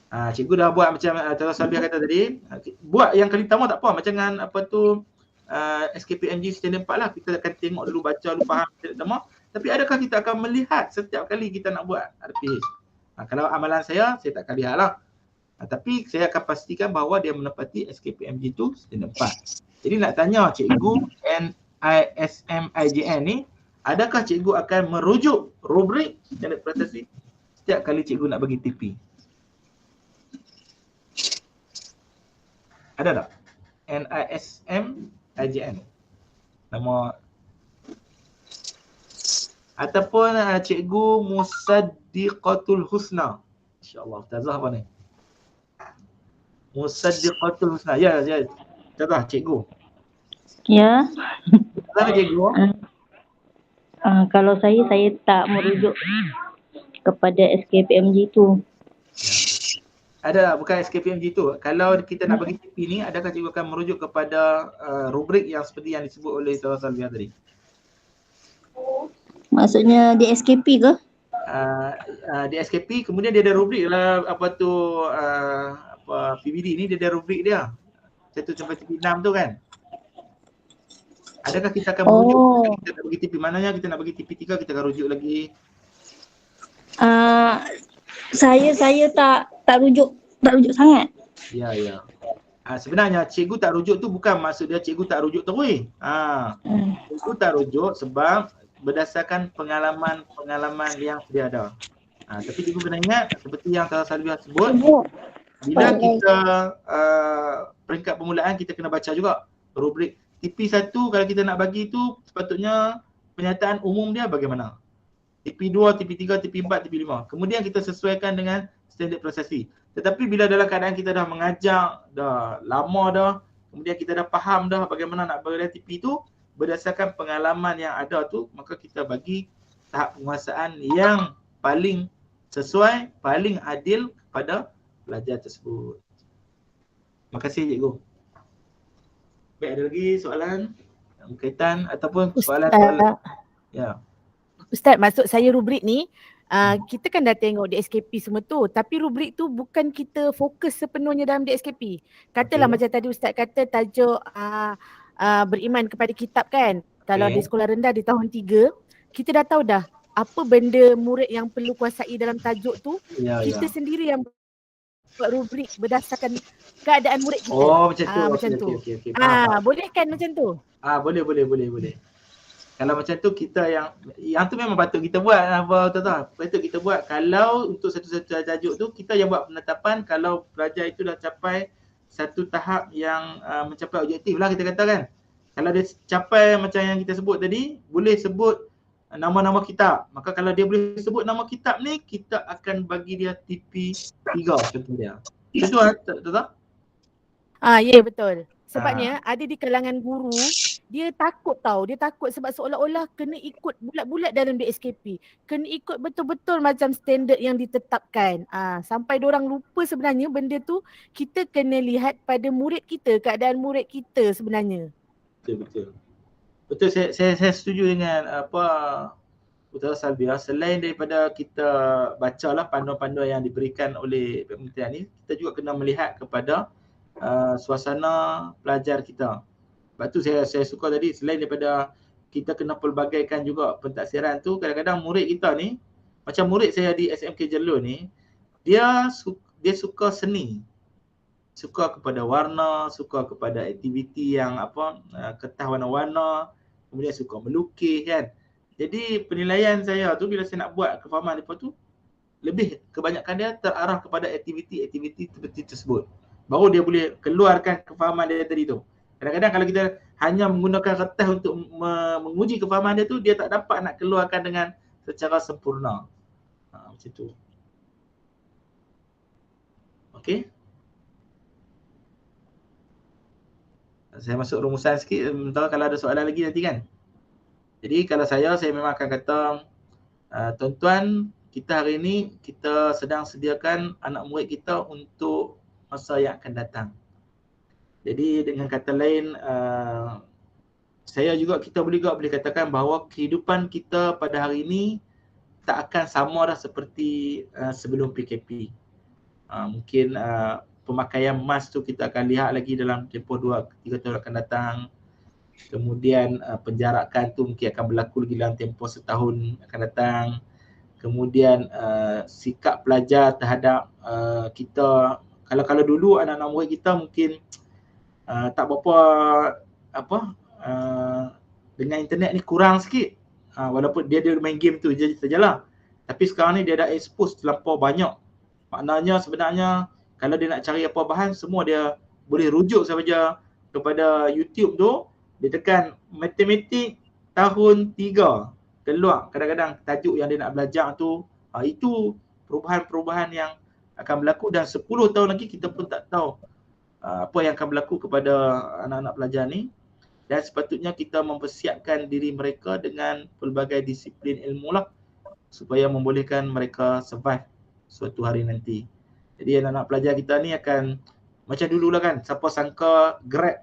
Cikgu dah buat macam Tuan Salbiah kata tadi. Buat yang kali pertama tak apa, macam dengan apa tu SKPMG standard 4 lah. Kita akan tengok dulu, baca dulu, faham pertama. Tapi adakah kita akan melihat setiap kali kita nak buat RPH? Kalau amalan saya tak akan lihat lah. Tapi saya akan pastikan bahawa dia menepati SKPMG tu standard 4. Jadi nak tanya cikgu NISM IJN ni, adakah cikgu akan merujuk rubrik standard prestasi setiap kali cikgu nak bagi TP? Ada tak? NISM IJN. Nama ataupun cikgu Musaddiqatul Husna. Insya-Allah ustazah apa ni? Musaddiqatul Husna. Ya. Ustazah cikgu. Ya. Ustazah cikgu. Kalau saya tak merujuk kepada SKPMG tu. Ada bukan SKPMG tu. Kalau kita nak bagi TP ni, adakah cikgu akan merujuk kepada rubrik yang seperti yang disebut oleh Tuan Salbiah tadi? Maksudnya di SKP ke? Di SKP, kemudian dia ada rubrik lah apa tu PBD ni, dia ada rubrik dia. 1 sampai 6 tu kan. Adakah kita akan merujuk kita nak bagi TP? Maknanya kita nak bagi TP 3, kita akan rujuk lagi. Saya tak rujuk sangat. Ya. Sebenarnya cikgu tak rujuk tu bukan maksud dia cikgu tak rujuk terus. Cikgu tak rujuk sebab berdasarkan pengalaman yang sedia ada. Tapi cikgu kena ingat seperti yang Tuan Salbiah sebut, bila kita peringkat permulaan kita kena baca juga rubrik TP1. Kalau kita nak bagi tu sepatutnya penyataan umum dia bagaimana, TP2, TP3, TP4, TP5. Kemudian kita sesuaikan dengan standard prestasi. Tetapi bila dalam keadaan kita dah mengajar, dah lama dah, kemudian kita dah faham dah bagaimana nak bagi TP tu, berdasarkan pengalaman yang ada tu, maka kita bagi tahap penguasaan yang paling sesuai, paling adil kepada pelajar tersebut. Terima kasih cikgu. Baik, ada lagi soalan yang berkaitan ataupun soalan-soalan? Ya. Ustaz, maksud saya rubrik ni, kita kan dah tengok DSKP semua tu, tapi rubrik tu bukan kita fokus sepenuhnya dalam DSKP. Katalah macam tadi Ustaz kata tajuk beriman kepada kitab kan. Kalau di sekolah rendah di tahun 3, kita dah tahu dah apa benda murid yang perlu kuasai dalam tajuk tu. Kita sendiri yang buat rubrik berdasarkan keadaan murid kita. Macam tu. Okay. Boleh kan macam tu? Boleh. Kalau macam tu kita yang tu memang patut kita buat patut kita buat. Kalau untuk satu-satu tajuk tu kita yang buat penetapan kalau pelajar itu dah capai satu tahap yang mencapai objektif lah kita kata kan. Kalau dia capai macam yang kita sebut tadi, boleh sebut nama-nama kitab. Maka kalau dia boleh sebut nama kitab ni, kita akan bagi dia TP 3 contoh dia. Betul tak? Ya betul. Sebabnya ada di kalangan guru, dia takut sebab seolah-olah kena ikut bulat-bulat dalam DSKP. Kena ikut betul-betul macam standard yang ditetapkan. Sampai diorang lupa sebenarnya benda tu kita kena lihat pada murid kita, keadaan murid kita sebenarnya. Betul, saya setuju dengan apa Tuan Salbiah. Selain daripada kita bacalah panduan-panduan yang diberikan oleh kementerian ni, kita juga kena melihat kepada suasana pelajar kita. Sebab tu saya suka tadi, selain daripada kita kena pelbagaikan juga pentaksiran tu, kadang-kadang murid kita ni, macam murid saya di SMK Jelur ni, dia suka seni. Suka kepada warna, suka kepada aktiviti yang kertas warna-warna, kemudian suka melukis kan. Jadi penilaian saya tu bila saya nak buat kefahaman mereka tu, lebih kebanyakan dia terarah kepada aktiviti-aktiviti seperti tersebut. Baru dia boleh keluarkan kefahaman dia tadi tu. Kadang-kadang kalau kita hanya menggunakan kertas untuk menguji kefahaman dia tu, dia tak dapat nak keluarkan dengan secara sempurna. Macam tu. Okey. Saya masuk rumusan sikit, sementara kalau ada soalan lagi nanti kan. Jadi kalau saya memang akan kata, tuan-tuan, kita hari ini kita sedang sediakan anak murid kita untuk masa yang akan datang. Jadi dengan kata lain, kita boleh katakan bahawa kehidupan kita pada hari ini tak akan sama dah seperti sebelum PKP. Mungkin pemakaian mask tu kita akan lihat lagi dalam tempoh 2-3 tahun akan datang. Kemudian penjarakan tu mungkin akan berlaku lagi dalam tempoh setahun akan datang. Kemudian sikap pelajar terhadap kita, kalau dulu anak-anak murid kita mungkin tak berapa dengan internet ni kurang sikit. Walaupun dia main game tu je sajalah. Tapi sekarang ni dia dah expose terlampau banyak. Maknanya sebenarnya kalau dia nak cari apa bahan, semua dia boleh rujuk sahaja kepada YouTube tu. Dia tekan matematik tahun 3, keluar kadang-kadang tajuk yang dia nak belajar tu. Itu perubahan-perubahan yang akan berlaku, dan 10 tahun lagi kita pun tak tahu apa yang akan berlaku kepada anak-anak pelajar ni. Dan sepatutnya kita mempersiapkan diri mereka dengan pelbagai disiplin ilmu lah, supaya membolehkan mereka survive suatu hari nanti. Jadi anak-anak pelajar kita ni akan macam dululah kan, siapa sangka Grab,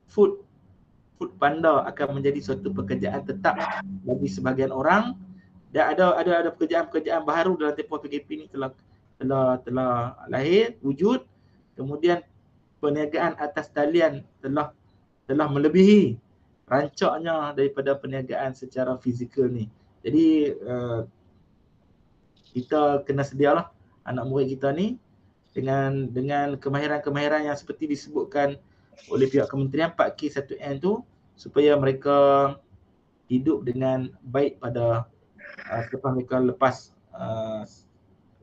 Food Panda akan menjadi suatu pekerjaan tetap bagi sebahagian orang. Dan ada pekerjaan-pekerjaan baru dalam tempoh PKP ni telah lahir, wujud. Kemudian perniagaan atas talian telah melebihi rancaknya daripada perniagaan secara fizikal ni. Jadi kita kena sedialah anak murid kita ni dengan kemahiran-kemahiran yang seperti disebutkan oleh pihak kementerian 4K1M tu, supaya mereka hidup dengan baik pada selepas mereka lepas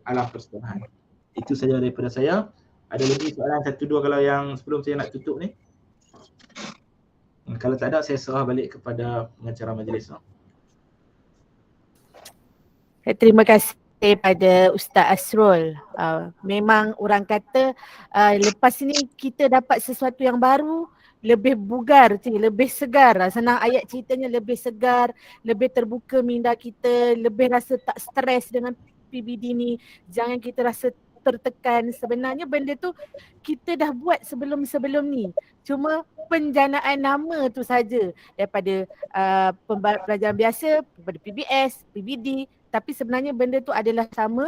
alam persekolahan. Itu saja daripada saya. Ada lagi soalan 1-2 kalau yang sebelum saya nak tutup ni? Kalau tak ada, saya serah balik kepada pengacara majlis. Terima kasih pada Ustaz Asrul. Memang orang kata lepas ni kita dapat sesuatu yang baru, lebih bugar, lebih segar. Senang ayat ceritanya, lebih segar, lebih terbuka minda kita, lebih rasa tak stres dengan PBD ni. Jangan kita rasa tertekan. Sebenarnya benda tu kita dah buat sebelum-sebelum ni. Cuma penjanaan nama tu saja, daripada pembelajaran biasa kepada PBS, PBD. Tapi sebenarnya benda tu adalah sama,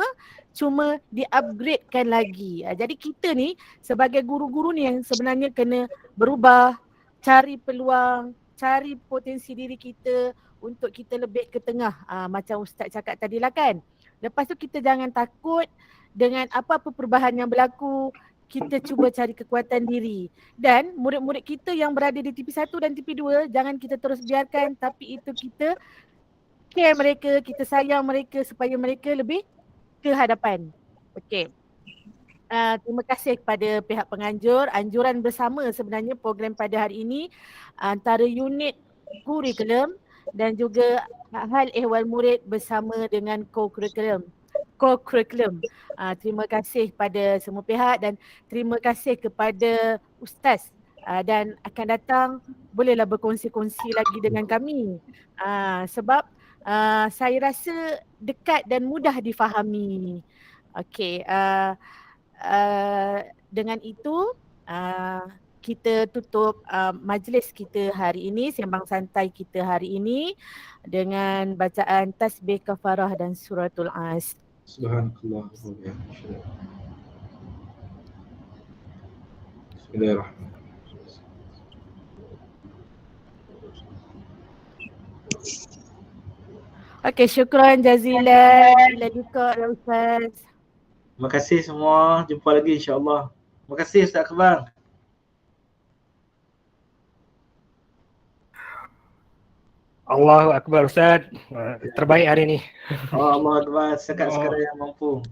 cuma di-upgradekan lagi. Jadi kita ni sebagai guru-guru ni yang sebenarnya kena berubah, cari peluang, cari potensi diri kita untuk kita lebih ke tengah. Macam Ustaz cakap tadi lah kan. Lepas tu kita jangan takut dengan apa-apa perubahan yang berlaku. Kita cuba cari kekuatan diri. Dan murid-murid kita yang berada di TP1 dan TP2, jangan kita terus biarkan, tapi itu kita care mereka, kita sayang mereka supaya mereka lebih ke hadapan. Okey. Terima kasih kepada pihak penganjur. Anjuran bersama sebenarnya program pada hari ini antara unit kurikulum dan juga hal ehwal murid bersama dengan co-curriculum. Terima kasih pada semua pihak dan terima kasih kepada Ustaz, dan akan datang bolehlah berkongsi-kongsi lagi dengan kami, sebab saya rasa dekat dan mudah difahami. Okey, dengan itu kita tutup majlis kita hari ini, sembang santai kita hari ini dengan bacaan tasbih kafarah dan suratul As. Subhanallah. Bismillahirrahmanirrahim. Okey, syukran jazilan. Ila liqa ya Ustaz. Terima kasih semua. Jumpa lagi insya-Allah. Terima kasih Ustaz Akbar. Allahu Akbar Ustaz. Terbaik hari ni. Allahu Akbar. Sekadar yang mampu.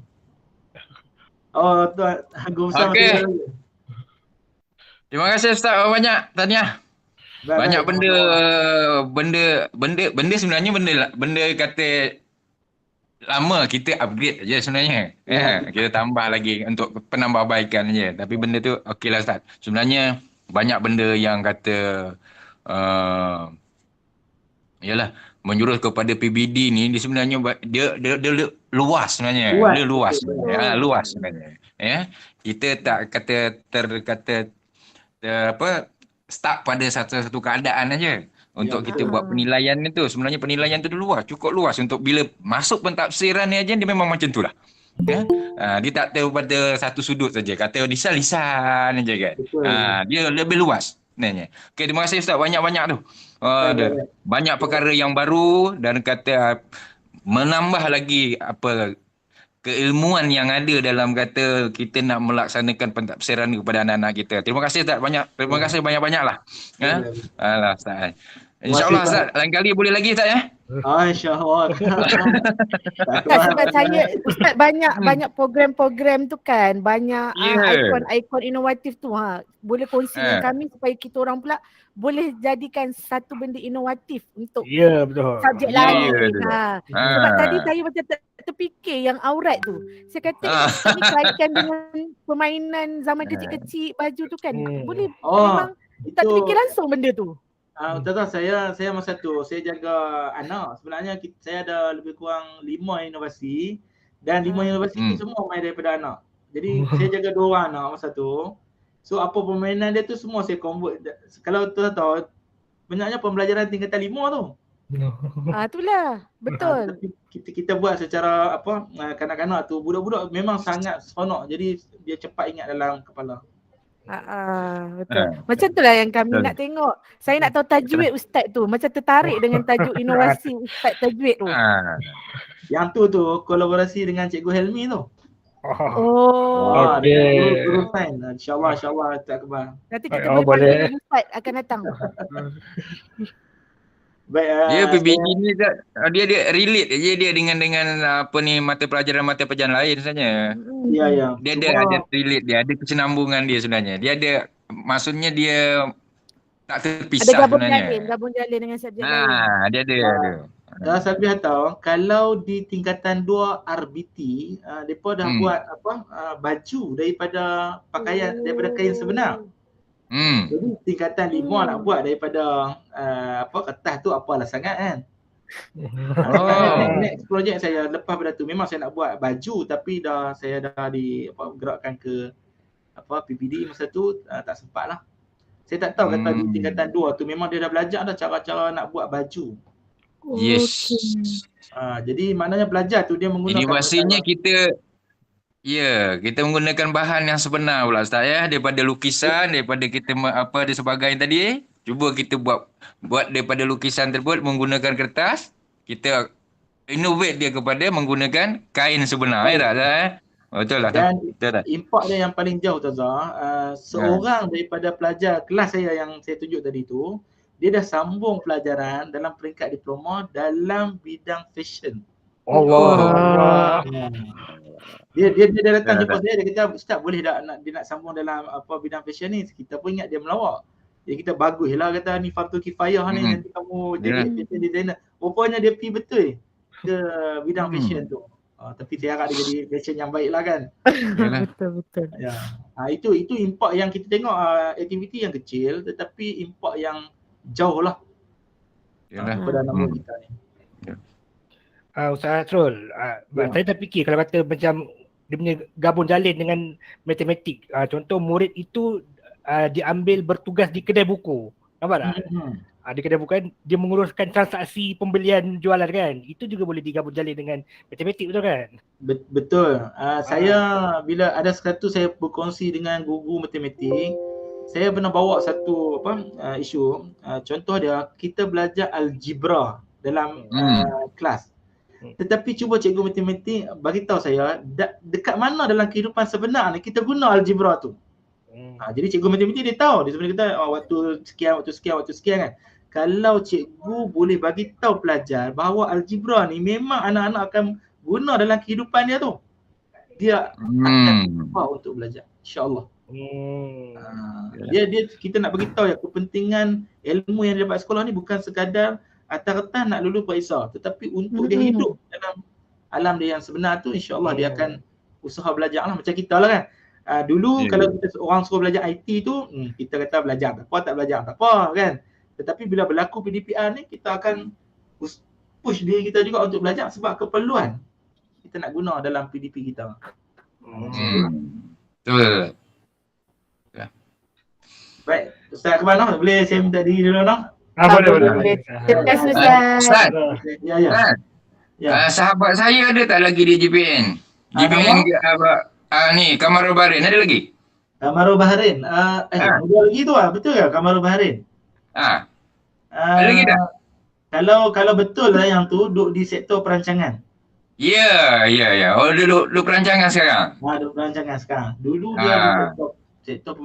Tuan Guru Ustaz. Okey. Terima kasih Ustaz banyak tahniah. Banyak benda sebenarnya benda kata lama kita upgrade je sebenarnya. Kita tambah lagi untuk penambahbaikan je. Tapi benda tu okeylah Ustaz. Sebenarnya banyak benda yang kata yalah menjurus kepada PBD ni, dia sebenarnya dia luas sebenarnya. Dia luas sebenarnya. Luas sebenarnya. Ya. Kita tak kata start pada satu keadaan aja. Untuk kita buat betul. penilaian itu, sebenarnya penilaian itu luas, cukup luas untuk bila masuk pentafsiran ni aja dia memang macam tu lah. Ya? Dia tak tahu pada satu sudut saja. Kata lisan aja kan. Betul. Dia lebih luas sebenarnya. Okey, terima kasih Ustaz, banyak-banyak tu. Baik. Banyak perkara yang baru dan kata menambah lagi apa keilmuan yang ada dalam kata kita nak melaksanakan pentafsiran ni kepada anak-anak kita. Terima kasih Ustaz, terima kasih banyak-banyak lah. Alah Ustaz. InsyaAllah Ustaz, lain kali boleh lagi Ustaz ya? InsyaAllah. Ustaz, sebab Ustaz banyak program-program tu kan, banyak ikon-ikon inovatif tu, boleh kongsi dengan kami supaya kita orang pula boleh jadikan satu benda inovatif untuk betul. subjek lain. Sebab tadi saya macam terfikir yang aurat tu. Saya kata Ustaz ni kaitkan dengan permainan zaman kecil-kecil baju tu kan. Boleh memang tak terfikir langsung benda tu. Ustazah, saya masa tu saya jaga anak. Sebenarnya saya ada lebih kurang 5 inovasi dan 5 inovasi tu semua main daripada anak. Jadi saya jaga 2 orang anak masa tu. So apa permainan dia tu semua saya convert. Kalau tu tahu banyaknya pembelajaran tingkatan 5 tu. Itulah, betul. Kita buat secara apa kanak-kanak tu, budak-budak memang sangat seronok. Jadi dia cepat ingat dalam kepala. Betul. Macam itulah yang kami nak tengok. Saya nak tahu tajwid Ustaz tu. Macam tertarik dengan tajuk inovasi Ustaz tajwid tu. Yang tu kolaborasi dengan Cikgu Helmi tu. Okey. InsyaAllah tak kebal. Nanti kita boleh Ustaz akan datang. Baik, dia PBG ni dia relate je dia dengan apa ni mata pelajaran lain sebenarnya. Ya. Dia ada relate, dia ada kesinambungan dia sebenarnya. Dia ada maksudnya dia tak terpisah sebenarnya. Ada gabung jalin dengan subjek lain. Dia ada. Dah Sabiah tahu kalau di tingkatan 2 RBT depa dah buat baju daripada pakaian daripada kain sebenar. Jadi tingkatan 5 nak buat daripada kertas tu apalah sangat kan. Next project saya lepas pada tu memang saya nak buat baju tapi saya dah gerakkan ke PPD masa tu tak sempat lah. Saya tak tahu kata di tingkatan 2 tu memang dia dah belajar dah cara-cara nak buat baju. Yes. Jadi maknanya belajar tu dia menggunakan inovasinya kita menggunakan bahan yang sebenar pula Ustaz ya, daripada lukisan, daripada kita dia sebagainya tadi, cuba kita buat daripada lukisan tersebut menggunakan kertas, kita innovate dia kepada menggunakan kain sebenar ya tak? Betul lah. Dan import dia yang paling jauh Tazah, seorang daripada pelajar kelas saya yang saya tunjuk tadi tu, dia dah sambung pelajaran dalam peringkat diploma dalam bidang fashion. Allah. Dia datang jumpa saya, dia kata Ustaz boleh tak dia nak sambung dalam bidang fashion ni. Kita pun ingat dia melawak. Jadi kita baguslah kata ni fardu kifayah ni nanti kamu jadi fashion designer. Rupanya dia pergi betul ke bidang fashion tu. Tapi saya harap dia jadi fashion yang baiklah kan. Betul. Ya. Itu import yang kita tengok aktiviti yang kecil tetapi import yang jauh lah. Pada nama kita ni. Ustaz Asrul, saya terfikir kalau kata macam dia punya gabung jalin dengan matematik. Contoh murid itu diambil bertugas di kedai buku. Nampak tak? Di kedai buku kan dia menguruskan transaksi pembelian jualan kan. Itu juga boleh digabung jalin dengan matematik, betul kan? Betul. Saya bila ada sekatu saya berkongsi dengan guru matematik, saya pernah bawa satu isu. Contoh dia, kita belajar algebra dalam kelas. Tetapi cuba cikgu matematik bagi tahu saya dekat mana dalam kehidupan sebenar ni kita guna algebra tu. Jadi cikgu matematik dia tahu, dia sebenarnya kata waktu sekian kan. Kalau cikgu boleh bagi tahu pelajar bahawa algebra ni memang anak-anak akan guna dalam kehidupan dia tu, dia akan lupa untuk belajar, insya-Allah. Kita nak bagi tahu ya kepentingan ilmu yang dia dapat sekolah ni bukan sekadar atas-atas nak lulus peperiksaan, tetapi untuk dia hidup dalam alam dia yang sebenar tu, insya-Allah dia akan usaha belajar lah macam kita lah kan. Dulu kalau kita orang suruh belajar IT tu, kita kata belajar tak apa kan. Tetapi bila berlaku PDPR ni, kita akan push diri kita juga untuk belajar sebab keperluan kita nak guna dalam PDP kita. Betul. Baik. Ustaz Akbar noh, boleh saya minta diri dulu noh? Boleh. Terima kasih Ustaz. Ustaz, Ya, ya. Ustaz, Ya. sahabat saya ada tak lagi di JPN? JPN ke apa? Ni Kamarul Bahrain ada lagi? Kamarul Bahrain. Ada lagi tu betul ke Kamarul Bahrain? Ada lagi tak? Kalau betul lah yang tu duduk di sektor perancangan. Ya. Oh, duduk perancangan sekarang. Duduk perancangan sekarang. Dulu dia di sektor